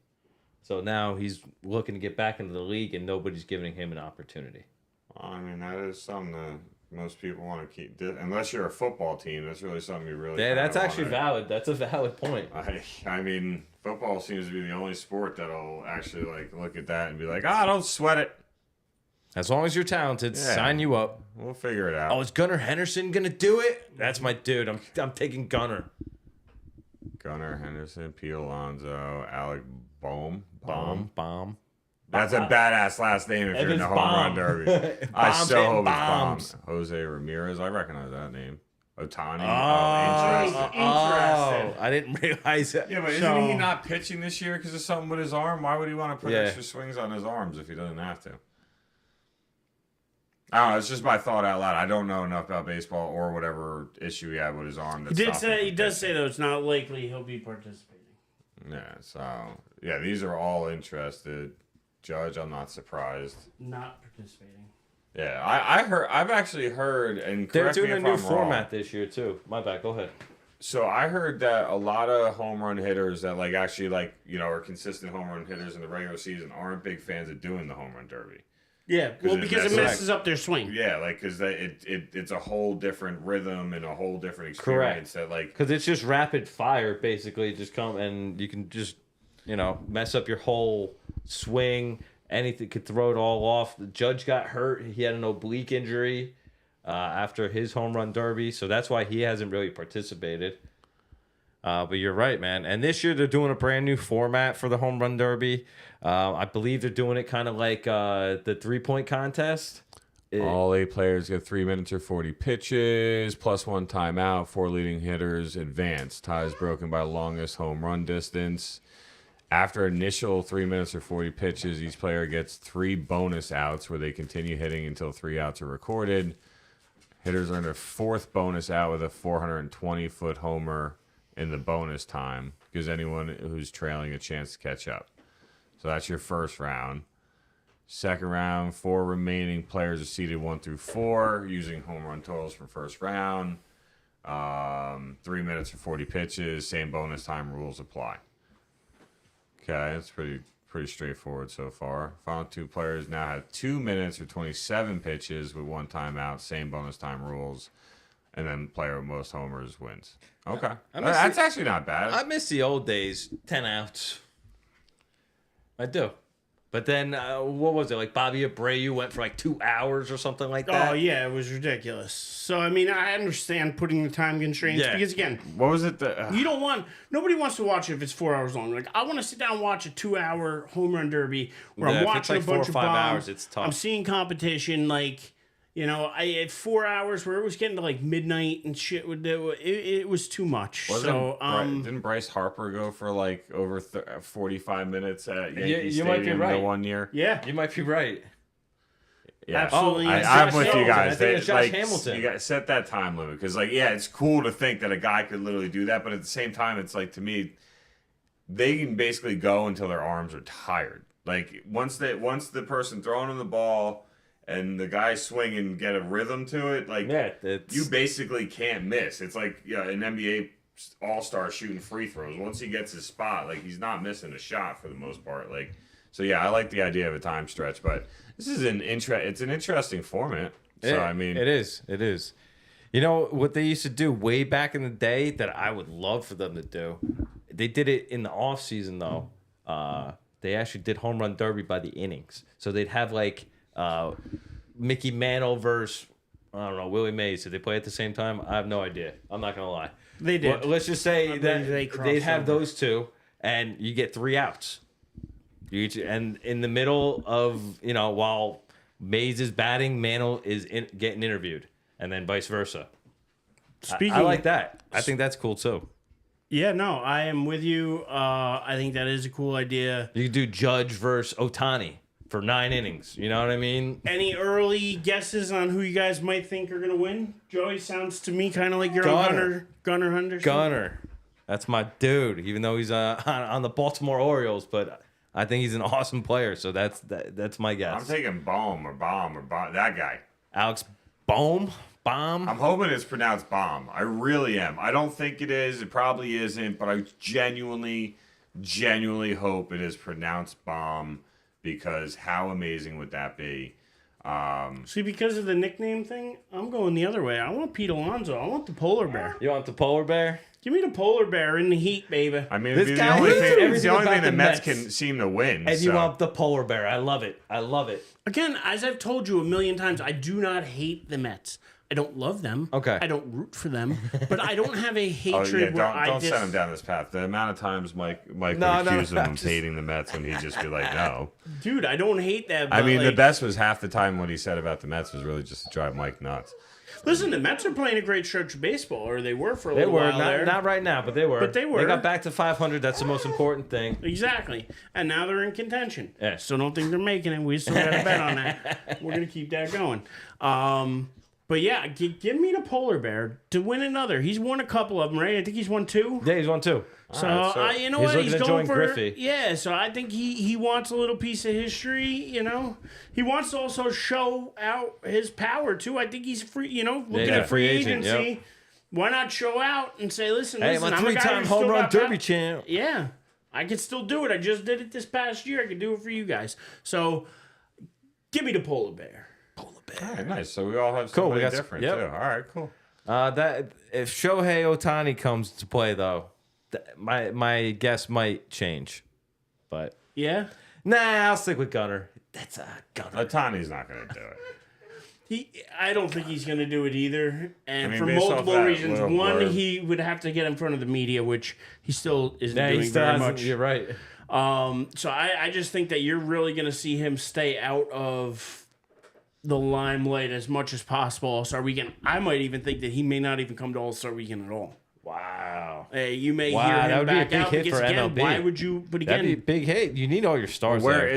So now he's looking to get back into the league, and nobody's giving him an opportunity. Well, I mean, that is something that most people want to keep. Unless you're a football team, that's really something you really. Yeah, that's actually wanna, valid. That's a valid point. I mean, football seems to be the only sport that'll actually like look at that and be like, don't sweat it. As long as you're talented, sign you up. We'll figure it out. Oh, is Gunnar Henderson gonna do it? That's my dude. I'm taking Gunnar. Gunnar Henderson, Pete Alonso, Alec Bohm. Bomb. That's a badass last name if you're in the home run derby. I so hope it's Bombs. Jose Ramirez. I recognize that name. Otani. Interesting. I didn't realize that. Yeah, but isn't he not pitching this year because of something with his arm? Why would he want to put extra swings on his arms if he doesn't have to? I don't know. It's just my thought out loud. I don't know enough about baseball or whatever issue he had with his arm. He does say though it's not likely he'll be participating. Yeah. So yeah, these are all interested. Judge, I'm not surprised. Not participating. Yeah, I've actually heard, and They're correct me doing a if new I'm format wrong. this year too. My bad. Go ahead. So I heard that a lot of home run hitters that like actually like are consistent home run hitters in the regular season aren't big fans of doing the home run derby. Yeah, well, because it messes up their swing. Yeah, like because it's a whole different rhythm and a whole different experience. Correct. That like because it's just rapid fire basically. Just come and you can just mess up your whole swing. Anything could throw it all off. The Judge got hurt. He had an oblique injury after his home run derby, so that's why he hasn't really participated. But you're right, man. And this year they're doing a brand new format for the home run derby. I believe they're doing it kind of like the 3-point contest. All 8 players get 3 minutes or 40 pitches, plus 1 timeout. 4 leading hitters advance. Ties broken by longest home run distance. After initial 3 minutes or 40 pitches, each player gets 3 bonus outs where they continue hitting until 3 outs are recorded. Hitters earn a 4th bonus out with a 420-foot homer in the bonus time. Gives anyone who's trailing a chance to catch up. So that's your first round. Second round, 4 remaining players are seeded 1 through 4 using home run totals from first round. 3 minutes or 40 pitches, same bonus time rules apply. Okay, that's pretty straightforward so far. Final 2 players now have 2 minutes or 27 pitches with 1 timeout, same bonus time rules, and then player with most homers wins. Okay, that's actually not bad. I miss the old days, 10 outs. I do. But then, what was it? Like Bobby Abreu went for like 2 hours or something like that? Oh, yeah, it was ridiculous. So, I mean, I understand putting the time constraints because, again, what was it? Nobody wants to watch it if it's 4 hours long. Like, I want to sit down and watch a 2-hour home run derby where I'm watching like a bunch 4 or 5 of bombs. hours, it's tough. I'm seeing competition, like, I had 4 hours where it was getting to like midnight and shit. It was too much. Didn't Bryce Harper go for like over 45 minutes at Yankee Stadium might be right. the 1 year? Yeah, you might be right. Yeah, absolutely. I'm with you guys. I think it's Josh Hamilton. You got to set that time limit because, like, yeah, it's cool to think that a guy could literally do that, but at the same time, it's like to me, they can basically go until their arms are tired. Like once the person throwing them the ball and the guy swinging get a rhythm to it, like you basically can't miss. It's like an NBA all-star shooting free throws. Once he gets his spot, like he's not missing a shot for the most part. Like so, yeah, I like the idea of a time stretch, but this is it's an interesting format. So I mean, it is. You know what they used to do way back in the day that I would love for them to do? They did it in the off season though. They actually did home run derby by the innings. So they'd have like Mickey Mantle versus Willie Mays. Did they play at the same time? I have no idea. I'm not gonna lie. They did. Well, let's just say that they'd have those two, and you get 3 outs. And in the middle of while Mays is batting, Mantle is getting interviewed, and then vice versa. I like that. I think that's cool too. Yeah, no, I am with you. I think that is a cool idea. You could do Judge versus Otani. for 9 innings. You know what I mean? Any early guesses on who you guys might think are going to win? Joey, sounds to me kind of like you're on Gunnar Henderson. Gunnar. That's my dude, even though he's on the Baltimore Orioles, but I think he's an awesome player, so that's my guess. I'm taking Baum, that guy. Alex Baum? I'm hoping it's pronounced Baum. I really am. I don't think it is. It probably isn't, but I genuinely hope it is pronounced Baum, because how amazing would that be? See, because of the nickname thing, I'm going the other way. I want Pete Alonso. I want the polar bear. You want the polar bear? Give me the polar bear in the heat, baby. I mean, This it's guy the only hates thing, everything it's the only about thing the the Mets Mets. can seem to win. And so. you want the polar bear. I love it. I love it. Again, as I've told you a million times, I do not hate the Mets. I don't love them. Okay. I don't root for them, but I don't have a Oh, hatred yeah, where don't send him down this path. The amount of times Mike would accuse him of hating the Mets when he'd just be like, no. Dude, I don't hate that. But I mean, the like, best was half the time what he said about the Mets was really just to drive Mike nuts. Listen, the Mets are playing a great stretch of baseball, or they were for a little while there. Not right now, but they were. But they were. They got back to 500. That's the most important thing. Exactly. And now they're in contention. Yeah. Still don't think they're making it. We still got to bet on that. We're going to keep that going. But yeah, give me the polar bear to win another. He's won a couple of them, right? I think he's won 2. Yeah, he's won 2. So, right, so you know he's what? looking He's at going join for Griffey. Yeah, so I think he wants a little piece of history, you know. He wants to also show out his power too. I think he's free, you know, looking at free agency. Yep. Why not show out and say, listen, Hey, listen, my I'm a guy 3-time who's still home run got derby power. champ. Yeah. I can still do it. I just did it this past year. I can do it for you guys. So give me the polar bear. All right, nice. So we all have Cool, we somebody got different, yep. too. All right, cool. That if Shohei Ohtani comes to play though, my guess might change, but Yeah. nah, I'll stick with Gunnar. That's a Gunnar. Otani's not going to do it. I don't think he's going to do it either. And I mean, for based off multiple that reasons. little One, blurb. he would have to get in front of the media, which he still isn't Nah, he doing still very hasn't- much. You're right. So I just think that you're really going to see him stay out of the limelight as much as possible All-Star Weekend. I might even think that he may not even come to All-Star Weekend at all. Wow. You may Wow, hear that him would be a back big out hit because for again, MLB. why would you? But That'd be a again, big hit. You need all your stars Where there.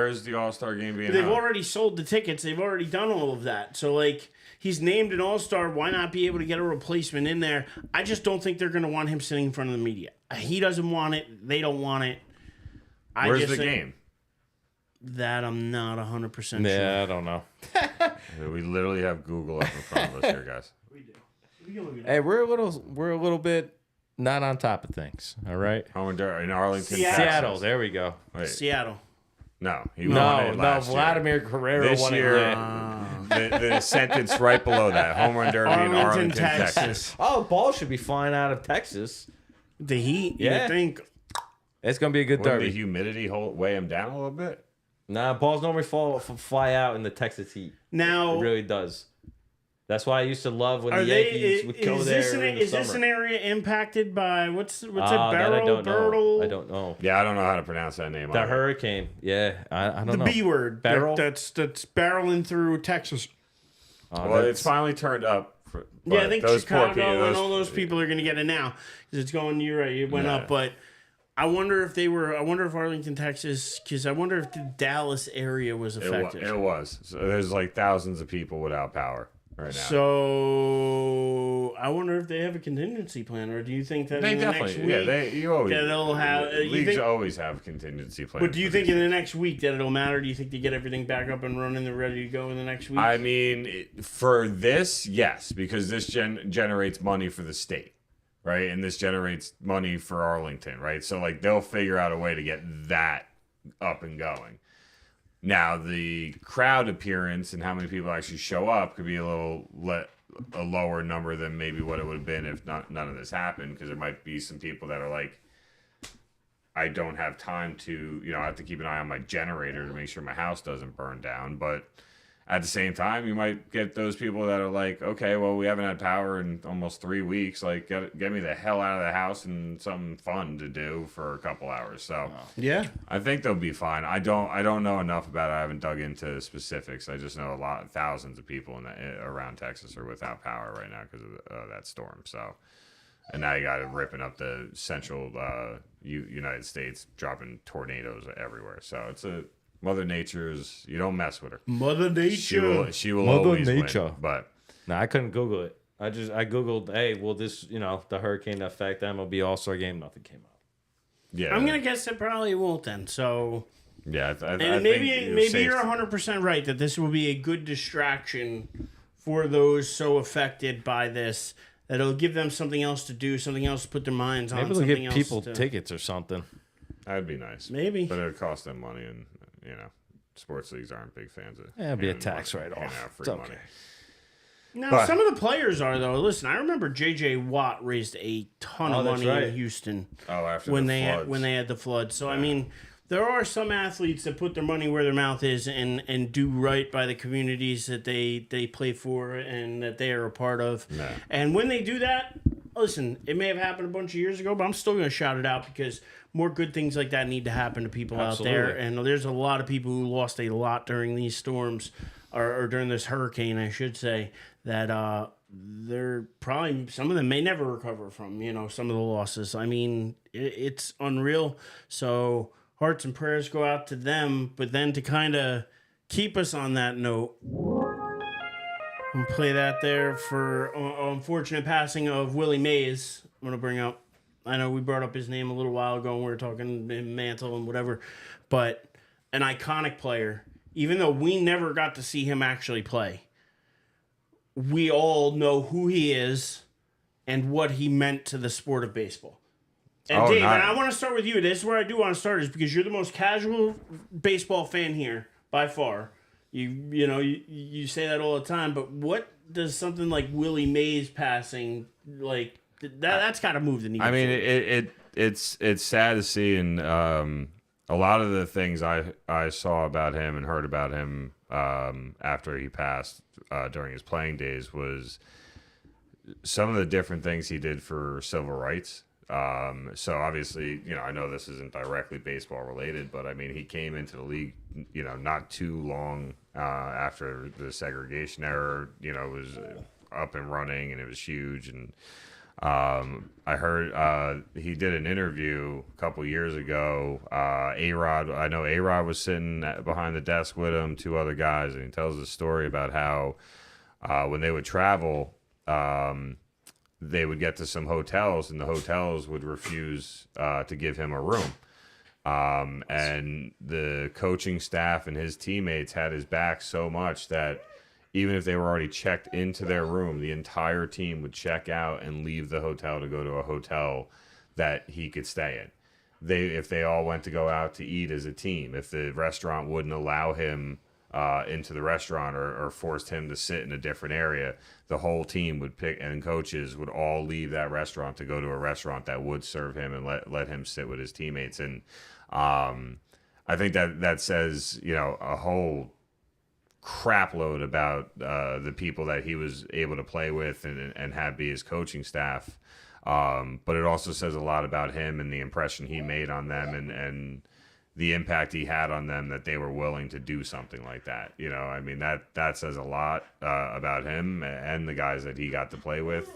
is the All-Star game being they've held? already sold the tickets. They've already done all of that. So like, he's named an All-Star. Why not be able to get a replacement in there? I just don't think they're going to want him sitting in front of the media. He doesn't want it. They don't want it. Where's just the think game? That I'm not 100% sure. Yeah, I don't know. We literally have Google up in front of us here, guys. We do. We can look it up. Hey, we're a little bit not on top of things. All right. Homerun Derby in Arlington, Seattle. Texas. There we go. Wait, Seattle. no, he won No, it no. last Vladimir Guerrero This won year, it. the sentence right below that: Homerun Derby in Arlington, Texas. Oh, ball should be flying out of Texas. The Heat, you Yeah. would think. It's gonna be a good Wouldn't derby. the humidity weigh him down a little bit? Nah, balls normally fly out in the Texas heat. Now, It really does. That's why I used to love when are the they? Yankees would go Is there this in the summer. an area impacted by what's it? That I Barrel, don't know. Birtle? I don't know. Yeah, I don't know how to pronounce that name. The either. hurricane. Yeah, I don't The know. B word. Barrel? That's barreling through Texas. Oh, Well, that's- it's finally turned up. Yeah, I think those poor Chicago and all those people are going to get it now because it's going. You're right. It went Yeah. up, but I wonder if they were. I wonder if Arlington, Texas, because I wonder if the Dallas area was affected. It was. So there's like thousands of people without power right now. So I wonder if they have a contingency plan, or do you think that They in the next definitely, week? yeah. You always that they'll have- you leagues think- always have contingency plans. But do you for think these in the next week that it'll matter? Do you think they get everything back up and running? They're ready to go in the next week? I mean, for this, yes, because this generates money for the state, right? And this generates money for Arlington, right? So, like, they'll figure out a way to get that up and going. Now, the crowd appearance and how many people actually show up could be a lower number than maybe what it would have been if none of this happened, because there might be some people that are like, I don't have time to, I have to keep an eye on my generator to make sure my house doesn't burn down. But at the same time, you might get those people that are like, okay, well, we haven't had power in almost 3 weeks. Like, get me the hell out of the house and something fun to do for a couple hours. So yeah. I think they'll be fine. I don't know enough about it. I haven't dug into specifics. I just know thousands of people around Texas are without power right now because of that storm. So, and now you got it ripping up the central United States, dropping tornadoes everywhere. So Mother Nature's, you don't mess with her. Mother Nature. She will Mother always Nature. win. But No, I couldn't Google it. I Googled, hey, will this, the hurricane affect MLB All-Star Game? Nothing came up. yeah, I'm gonna guess it probably won't then. So, yeah. I and think maybe you're 100% right that this will be a good distraction for those so affected by this. That it'll give them something else to do, something else to put their minds on. Maybe they'll something give else people to... tickets or something. That'd be nice. Maybe. But it would cost them money, and sports leagues aren't big fans of. Yeah, it'd be a handing tax money- write-off. handing out free It's okay. money. Now, But- some of the players are though. Listen, I remember J.J. Watt raised a ton of that's money right. in Houston Oh, after when the they floods. had the flood. So I mean, there are some athletes that put their money where their mouth is and do right by the communities that they play for and that they are a part of. Yeah. And when they do that, listen, it may have happened a bunch of years ago, but I'm still going to shout it out because more good things like that need to happen to people out there. Absolutely. And there's a lot of people who lost a lot during these storms or during this hurricane, I should say, that they're probably, some of them may never recover from, some of the losses. I mean, it's unreal. So hearts and prayers go out to them, but then to kind of keep us on that note, and play that there for unfortunate passing of Willie Mays. I'm going to bring up, I know we brought up his name a little while ago when we were talking Mantle and whatever, but an iconic player, even though we never got to see him actually play. We all know who he is and what he meant to the sport of baseball. And Dave, and I want to start with you. This is where I do want to start is because you're the most casual baseball fan here by far. You say that all the time, but what does something like Willie Mays passing like that's got to move the needle? I mean, it's sad to see, and a lot of the things I saw about him and heard about him after he passed during his playing days was some of the different things he did for civil rights. So obviously, I know this isn't directly baseball related, but I mean, he came into the league, not too long after the segregation era, was up and running, and it was huge. And I heard he did an interview a couple years ago. A-Rod, I know A-Rod was sitting behind the desk with him, two other guys, and he tells a story about how when they would travel, they would get to some hotels, and the hotels would refuse to give him a room. And the coaching staff and his teammates had his back so much that even if they were already checked into their room, the entire team would check out and leave the hotel to go to a hotel that he could stay in. If they all went to go out to eat as a team, if the restaurant wouldn't allow him into the restaurant or forced him to sit in a different area, the whole team would pick, and coaches would all leave that restaurant to go to a restaurant that would serve him and let him sit with his teammates. And I think that says, a whole crap load about the people that he was able to play with and have be his coaching staff. But it also says a lot about him and the impression he made on them and the impact he had on them, that they were willing to do something like that. I mean, that says a lot about him and the guys that he got to play with.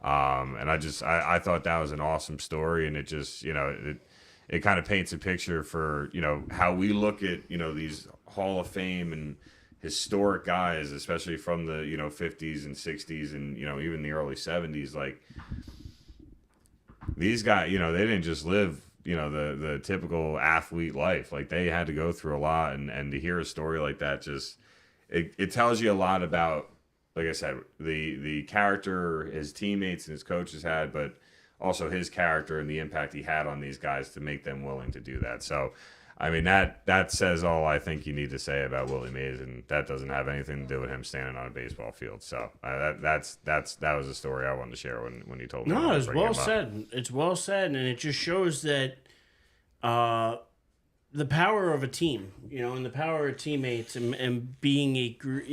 And I thought that was an awesome story, and it just, it kind of paints a picture for, how we look at, these Hall of Fame and historic guys, especially from the, 50s and 60s and, even the early 70s. Like, these guys, they didn't just live, the typical athlete life. Like, they had to go through a lot, and to hear a story like that, just it tells you a lot about, like I said, the character his teammates and his coaches had, but also his character and the impact he had on these guys to make them willing to do that. So, I mean, that says all I think you need to say about Willie Mays, and that doesn't have anything to do with him standing on a baseball field. So that was a story I wanted to share when you told me. No, it's well said. It's well said, and it just shows that the power of a team, and the power of teammates, and being a group,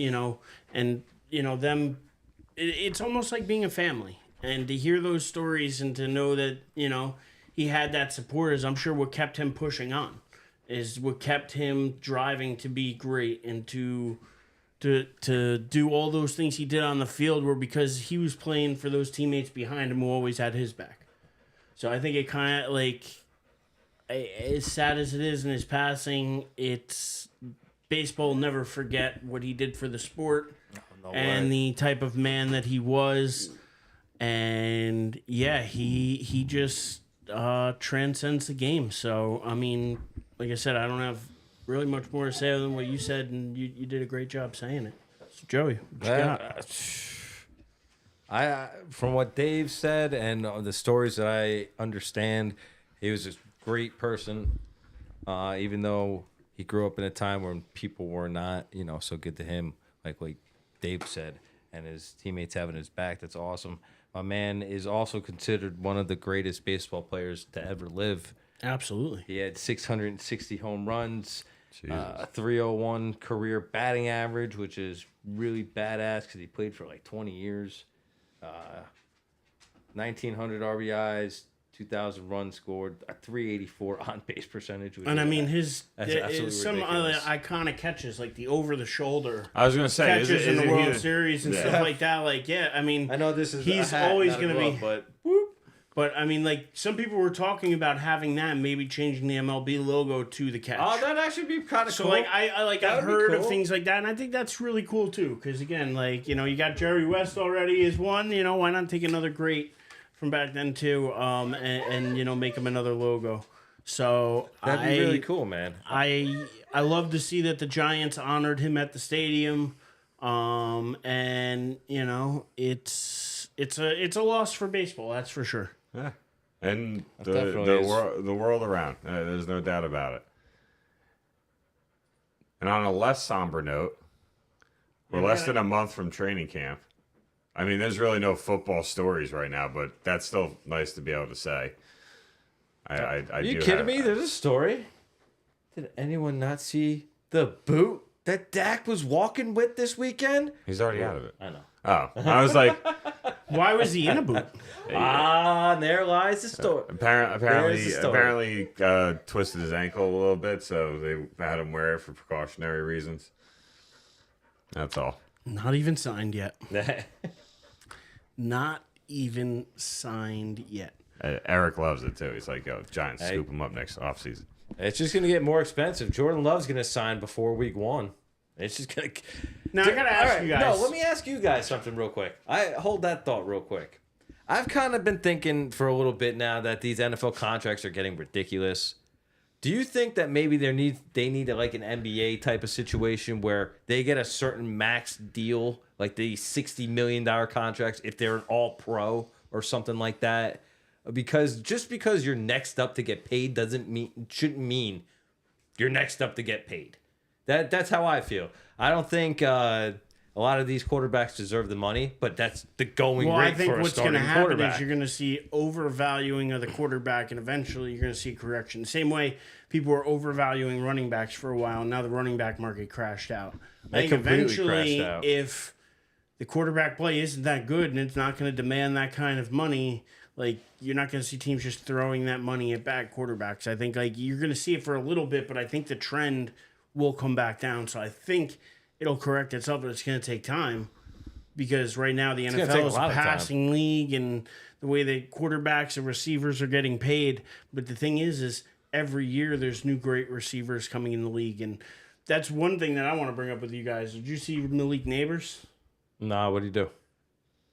and them. It's almost like being a family, and to hear those stories and to know that he had that support is, I'm sure, what kept him pushing on. Is what kept him driving to be great and to do all those things he did on the field were because he was playing for those teammates behind him who always had his back. So I think it kind of as sad as it is in his passing, it's baseball will never forget what he did for the sport and the type of man that he was. And yeah, he just transcends the game. So, I mean, like I said, I don't have really much more to say than what you said, and you did a great job saying it. So, Joey, what you got? From what Dave said and the stories that I understand, he was a great person, even though he grew up in a time when people were not, so good to him, like Dave said, and his teammates having his back. That's awesome. My man is also considered one of the greatest baseball players to ever live. Absolutely. He had 660 home runs, a 301 career batting average, which is really badass because he played for like 20 years. 1,900 RBIs, 2,000 runs scored, a 384 on base percentage. And I mean, that's some other iconic catches, like the over the shoulder. I was going to say, catches in the World Series and stuff like that. Like, yeah, I mean, I know this is he's a hat, always not a going to glove, be. But I mean, like some people were talking about having that, and maybe changing the MLB logo to the catch. Oh, that'd actually be kind of cool. So like I've heard cool. of things like that, and I think that's really cool too. Because again, like you got Jerry West already as one. Why not take another great from back then too, and make him another logo. So that'd be really cool, man. I love to see that the Giants honored him at the stadium, and it's a loss for baseball, that's for sure. Yeah, and the world around. There's no doubt about it. And on a less somber note, we're less than a month from training camp. I mean, there's really no football stories right now, but that's still nice to be able to say. Are you kidding me? There's a story. Did anyone not see the boot that Dak was walking with this weekend? He's already out of it. I know. Oh, I was like, why was he in a boot? There lies the story. Apparently, twisted his ankle a little bit, so they had him wear it for precautionary reasons. That's all. Not even signed yet. Not even signed yet. Eric loves it too. He's like, yo, Giants scoop him up next offseason. It's just going to get more expensive. Jordan Love's going to sign before week 1. It's just going to... Now, I got to ask you guys. No, let me ask you guys something real quick. Hold that thought real quick. I've kind of been thinking for a little bit now that these NFL contracts are getting ridiculous. Do you think that maybe they need like an NBA type of situation where they get a certain max deal, like the $60 million contracts, if they're an all-pro or something like that? Because just because you're next up to get paid shouldn't mean you're next up to get paid. That's how I feel. I don't think a lot of these quarterbacks deserve the money, but that's the going rate for a starting quarterback. I think what's going to happen is you're going to see overvaluing of the quarterback, and eventually you're going to see correction. The same way people were overvaluing running backs for a while, and now the running back market crashed out. I think eventually, if the quarterback play isn't that good and it's not going to demand that kind of money, like you're not going to see teams just throwing that money at bad quarterbacks. I think like you're going to see it for a little bit, but I think the trend will come back down. So I think it'll correct itself, but it's going to take time because right now the NFL is a passing league and the way the quarterbacks and receivers are getting paid. But the thing is every year there's new great receivers coming in the league. And that's one thing that I want to bring up with you guys. Did you see Malik Neighbors? Nah, what do you do?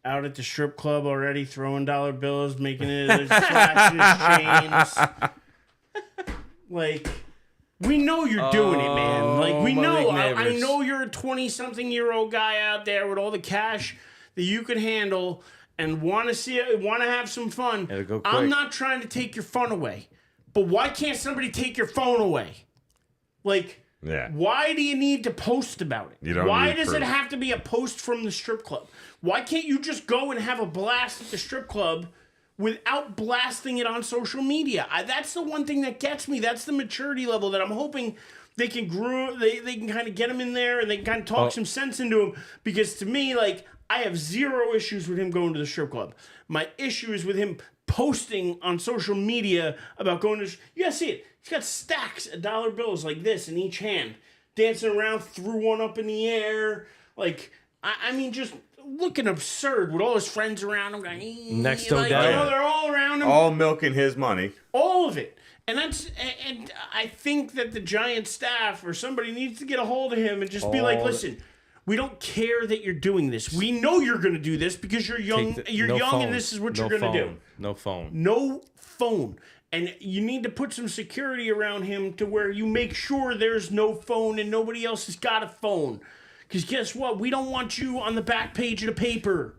Out at the strip club already, throwing dollar bills, making it, flashing his chains. Like, we know you're doing it, man. Like, we know. I know you're a 20-something-year-old guy out there with all the cash that you can handle and want to have some fun. Go quick. I'm not trying to take your fun away, but why can't somebody take your phone away? Like, why do you need to post about it? Why does it have to be a post from the strip club? Why can't you just go and have a blast at the strip club without blasting it on social media? That's the one thing that gets me. That's the maturity level that I'm hoping they can grow. They can kind of get him in there and they can kind of talk some sense into him. Because to me, like, I have zero issues with him going to the strip club. My issue is with him posting on social media about going to... You gotta see it. He's got stacks of dollar bills like this in each hand. Dancing around, threw one up in the air. Like, I mean, just... looking absurd with all his friends around him going, next to like, they're all around him. All milking his money. All all of it. And I think that the Giant staff or somebody needs to get a hold of him and just be like, listen, we don't care that you're doing this. We know you're going to do this because you're young. And this is what you're going to do. No phone. No phone. And you need to put some security around him to where you make sure there's no phone and nobody else has got a phone. Because guess what? We don't want you on the back page of the paper.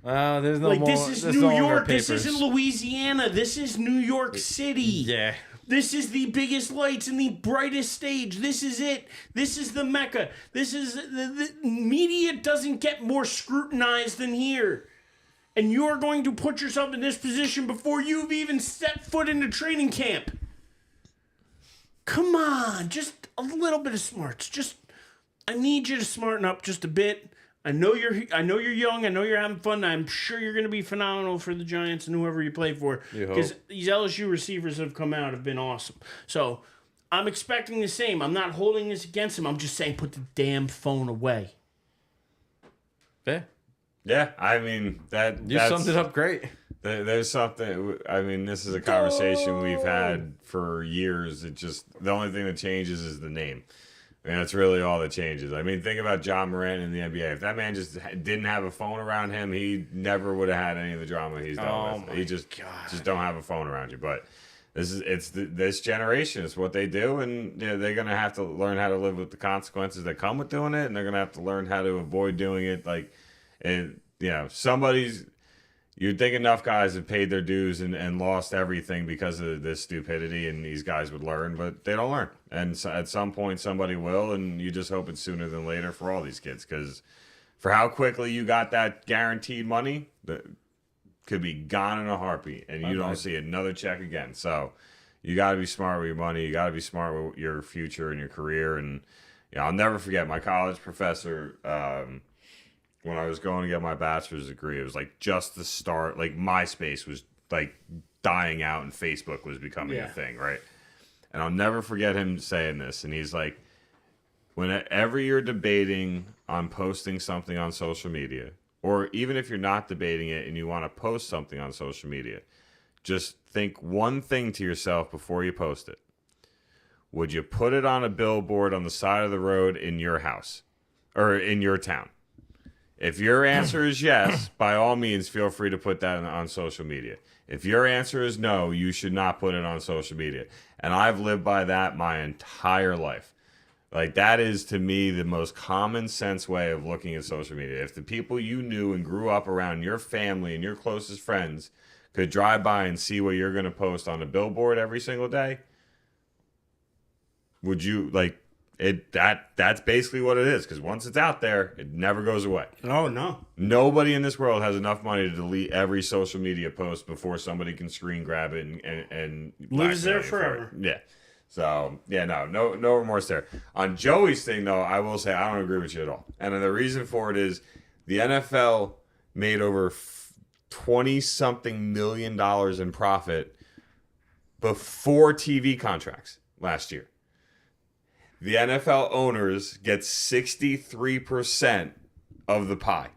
There's no more. This is New York. This isn't Louisiana. This is New York City. Yeah. This is the biggest lights and the brightest stage. This is it. This is the Mecca. This is the media doesn't get more scrutinized than here. And you're going to put yourself in this position before you've even stepped foot into training camp. Come on, just a little bit of smarts. I need you to smarten up just a bit. I know you're young. I know you're having fun. I'm sure you're going to be phenomenal for the Giants and whoever you play for. Because these LSU receivers that have come out have been awesome. So I'm expecting the same. I'm not holding this against him. I'm just saying put the damn phone away. Yeah. Yeah, I mean, you summed it up great. There's something, I mean, this is a conversation we've had for years. The only thing that changes is the name. I mean, that's really all that changes. I mean, think about John Morant in the NBA. If that man just didn't have a phone around him, he never would have had any of the drama he's done with. He just don't have a phone around you. But this generation is what they do, and they're going to have to learn how to live with the consequences that come with doing it, and they're going to have to learn how to avoid doing it. You'd think enough guys have paid their dues and lost everything because of this stupidity, and these guys would learn, but they don't learn. And so at some point, somebody will, and you just hope it's sooner than later for all these kids. Because for how quickly you got that guaranteed money, that could be gone in a heartbeat, and you don't see another check again. So you got to be smart with your money. You got to be smart with your future and your career. And I'll never forget my college professor. When I was going to get my bachelor's degree, it was like just the start. Like MySpace was like dying out and Facebook was becoming a thing, right? And I'll never forget him saying this. And he's like, whenever you're debating on posting something on social media, or even if you're not debating it and you want to post something on social media, just think one thing to yourself before you post it. Would you put it on a billboard on the side of the road in your house or in your town? If your answer is yes, by all means, feel free to put that on social media. If your answer is no, you should not put it on social media. And I've lived by that my entire life. Like, that is, to me, the most common sense way of looking at social media. If the people you knew and grew up around, your family and your closest friends, could drive by and see what you're going to post on a billboard every single day, would you, like... That's basically what it is, because once it's out there, it never goes away. Oh, no. Nobody in this world has enough money to delete every social media post before somebody can screen grab it and lives there forever. Yeah. So, no remorse there. On Joey's thing, though, I will say I don't agree with you at all. And the reason for it is the NFL made over $20-something million in profit before TV contracts last year. The NFL owners get 63% of the pie.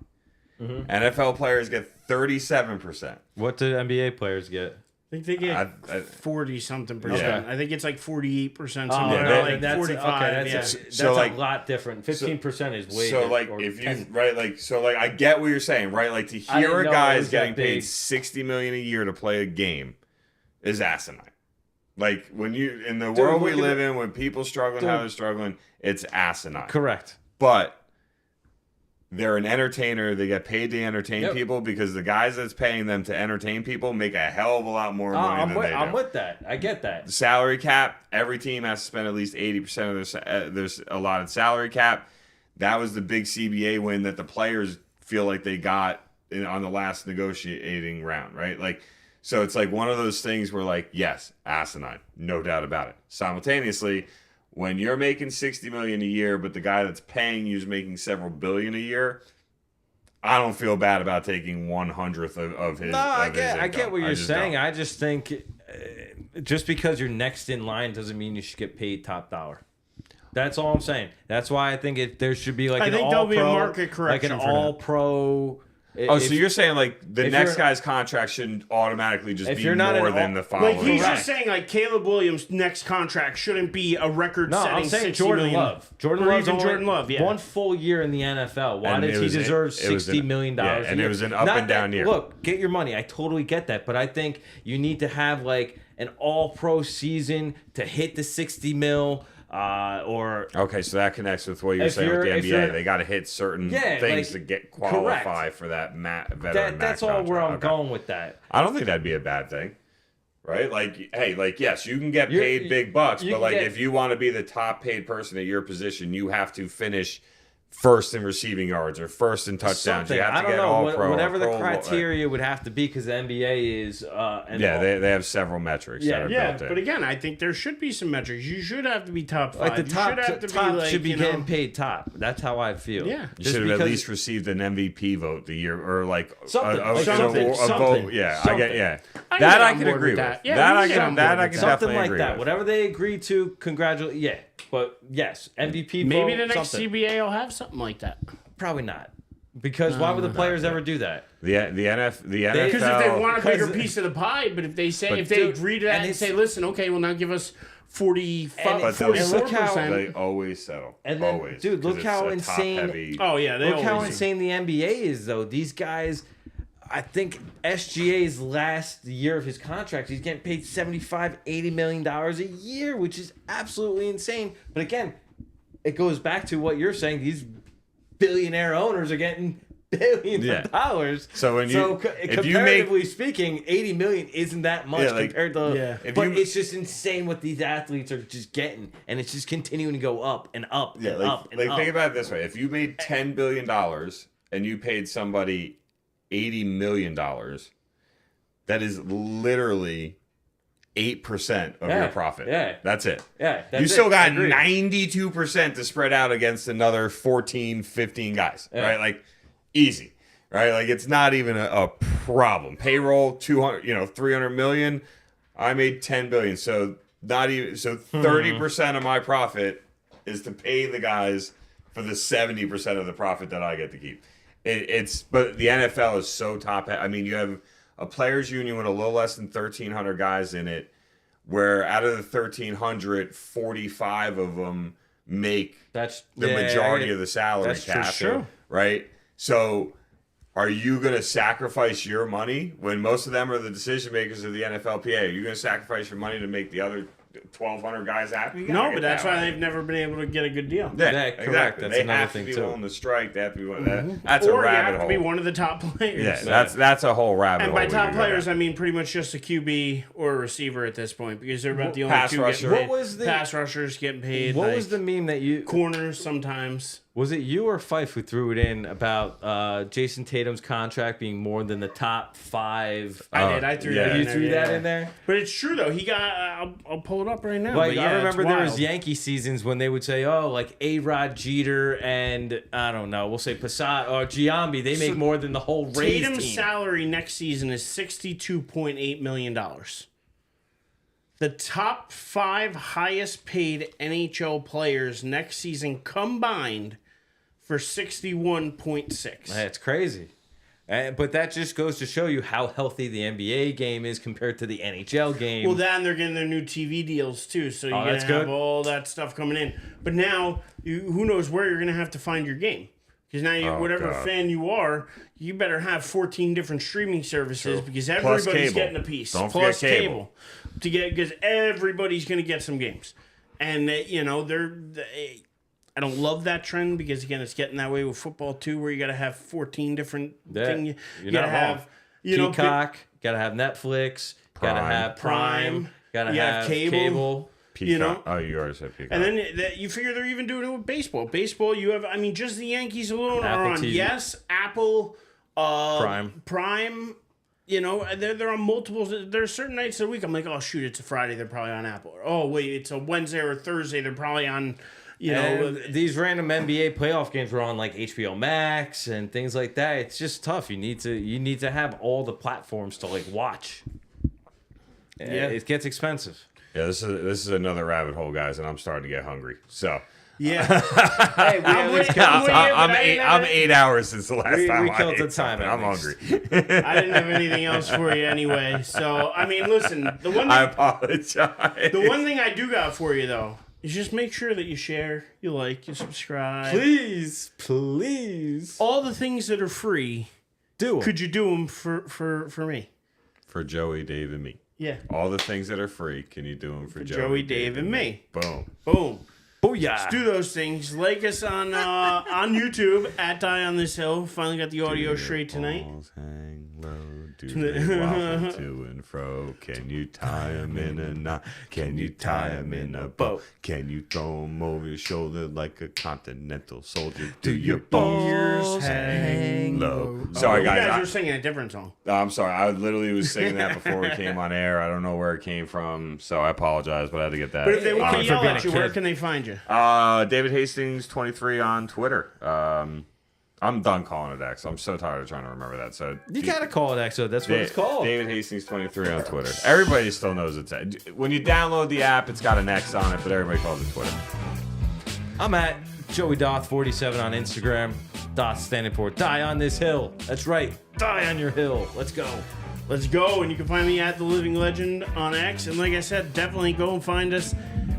Mm-hmm. NFL players get 37%. What do NBA players get? I think they get 40-something percent. Yeah. I think it's like 48%. Something like that's 45. Okay, that's yeah. a lot different. 15% is way. So like if you I get what you're saying, right? Like to hear a guy is getting paid $60 million a year to play a game is asinine. Like, when you, in the world we live in, when people struggling, how they're struggling, it's asinine. Correct. But they're an entertainer. They get paid to entertain people because the guys that's paying them to entertain people make a hell of a lot more money than they do. I'm with that. I get that. The salary cap, every team has to spend at least 80% of their allotted salary cap. That was the big CBA win that the players feel like they got on the last negotiating round, right? Like, so it's like one of those things where, like, yes, asinine, no doubt about it. Simultaneously, when you're making $60 million a year, but the guy that's paying you is making several billion a year, I don't feel bad about taking 1/100th of his. No, I get what you're saying. I just think just because you're next in line doesn't mean you should get paid top dollar. That's all I'm saying. That's why I think there should be like an all-pro, there'll be a market correction, like an all-pro So you're saying like the next guy's contract shouldn't automatically just be more than the following? Like he's just saying, like Caleb Williams' next contract shouldn't be a record-setting. No, I'm saying Jordan Love. Jordan Love, yeah. 1 full year in the NFL. Why does he deserve $60 million? Yeah, and it was an up and down year. Look, get your money. I totally get that, but I think you need to have like an all-pro season to hit the 60 mil. Okay, so that connects with what you're saying with the NBA. They got to hit certain things to get qualify for that veteran max That's all contract. where I'm going with that. I don't think that'd be a bad thing, right? Like, hey, like yes, you can get paid big bucks, but like if you want to be the top paid person at your position, you have to finish first in receiving yards or first in touchdowns. You have to get all pro. Whatever the criteria would have to be, because the NBA is. They have several metrics. that are built in. But again, I think there should be some metrics. You should have to be top 5. Like the top, you should have to top be like, should be getting paid top. That's how I feel. Yeah, you should have at least received an MVP vote the year, or like something. a vote. Yeah, something. I get. Yeah, I that can I get can on board agree with with. that. Yeah, That I we can can. get on That board I with can that. Something definitely like agree that. with. Whatever they agree to, congratulate. Yeah, but yes, MVP. Maybe vote, the next something. CBA will have something like that. Probably not, because why would the players ever do that? The NFL. Because if they want a bigger piece of the pie, but if they say if they agree to that and say, listen, okay, well now give us 44%. They always settle. And then, always. dude, look how insane. Oh yeah, look how insane the NBA is, though. These guys, I think SGA's last year of his contract, he's getting paid $75-80 million a year, which is absolutely insane. But again, it goes back to what you're saying. These billionaire owners are getting billions of dollars. So when comparatively speaking, 80 million isn't that much compared to. But it's just insane what these athletes are just getting, and it's just continuing to go up and up and up and up. Think about it this way: if you made $10 billion and you paid somebody $80 million, that is literally 8% of your profit. Yeah. That's it. Yeah. You still got 92% to spread out against another 14, 15 guys. Right? Like easy. Right? Like it's not even a problem. Payroll 300 million. I made 10 billion. So 30% of my profit is to pay the guys for the 70% of the profit that I get to keep. But the NFL is so top. I mean, you have a players union with a little less than 1,300 guys in it, where out of the 1,300, 45 of them make the majority of the salary cap. True. Right? So are you going to sacrifice your money when most of them are the decision makers of the NFLPA? Are you going to sacrifice your money to make the other 1,200 guys happy? No, but that's why they've never been able to get a good deal. Yeah, correct. Exactly. That's they another have thing to be too. willing to strike. They have to be willing. That's a Or you rabbit have to hole. be one of the top players. Yeah, that's a whole rabbit And hole. by top players, I mean pretty much just a QB or a receiver at this point, because they're about the only Pass two rusher. getting paid. What was the- Pass rushers getting paid. What like, was the meme that you? corners sometimes? Was it you or Fife who threw it in about Jason Tatum's contract being more than the top 5? I did. I threw that in You there. threw that in there? But it's true, though. He got... I'll pull it up right now. Like, but yeah, I remember it's there was wild. Yankee seasons when they would say, oh, like A-Rod, Jeter, and I don't know, we'll say Passat or Giambi, they make more than the whole Rays Tatum's team. salary next season is $62.8 million. The top 5 highest paid NHL players next season combined for 61.6. That's crazy. But that just goes to show you how healthy the NBA game is compared to the NHL game. Well, then they're getting their new TV deals too, so you're gonna that's have good. all that stuff coming in. But now, who knows where you're gonna have to find your game? Because now, whatever fan you are, you better have 14 different streaming services because everybody's getting a piece. Don't Plus forget cable. because everybody's gonna get some games, and I don't love that trend because again, it's getting that way with football too, where you got to have 14 different things. You got to have Peacock, got to have Netflix, got to have Prime, got to have cable. Peacock. Oh, you already said Peacock. And then you figure they're even doing it with baseball. Baseball, you have, just the Yankees alone are on, TV. Apple, Prime. They're on multiple. There's certain nights of the week I'm like, oh shoot, it's a Friday, they're probably on Apple. Or, oh wait, it's a Wednesday or a Thursday, they're probably on. These random NBA playoff games were on like HBO Max and things like that. It's just tough. You need to have all the platforms to like watch. Yeah, it gets expensive. Yeah, this is another rabbit hole, guys, and I'm starting to get hungry. So, Yeah. Hey, we at least killed the time. I'm 8 hours since the last time we I killed ate the time, something. at I'm least. hungry. I didn't have anything else for you anyway. So, I mean, listen, I apologize. the one thing I do got for you, though, is just make sure that you share, you like, you subscribe. Please. All the things that are free, Do it. could you do them for me? For Joey, Dave, and me. Yeah. All the things that are free, can you do them for Joey, Dave, and me. Boom. Boom. Booyah. Let's do those things. Like us on YouTube at Die on This Hill. Finally got the audio straight tonight. Balls hang low, do they waffle to and fro? Can you tie them in a knot? Can you tie them in a bow? Can you throw them over your shoulder like a continental soldier? Do your balls hang low? Sorry, You guys. guys were singing a different song. I'm sorry. I literally was singing that before we came on air. I don't know where it came from, so I apologize, but I had to get that. But if they want to yell being at a you, where kid. can they find you? David Hastings 23 on Twitter. I'm done calling it X. I'm so tired of trying to remember that. So You gotta call it Exo. That's what it's called. David Hastings 23 on Twitter. Everybody still knows it's when you download the app, it's got an X on it, but everybody calls it Twitter. I'm at Joey Doth 47 on Instagram. Doth standing for Die on This Hill. That's right. Die on your hill. Let's go. Let's go. And you can find me at The Living Legend on X. And like I said, definitely go and find us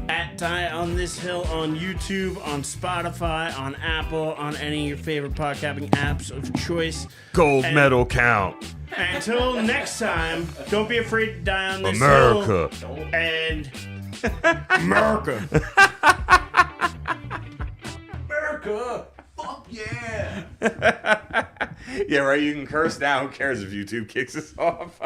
at Die on This Hill on YouTube, on Spotify, on Apple, on any of your favorite podcasting apps of choice. Gold medal count. Until next time, don't be afraid to die on this America. hill. And America. America. Fuck yeah. Yeah, right. You can curse now. Who cares if YouTube kicks us off?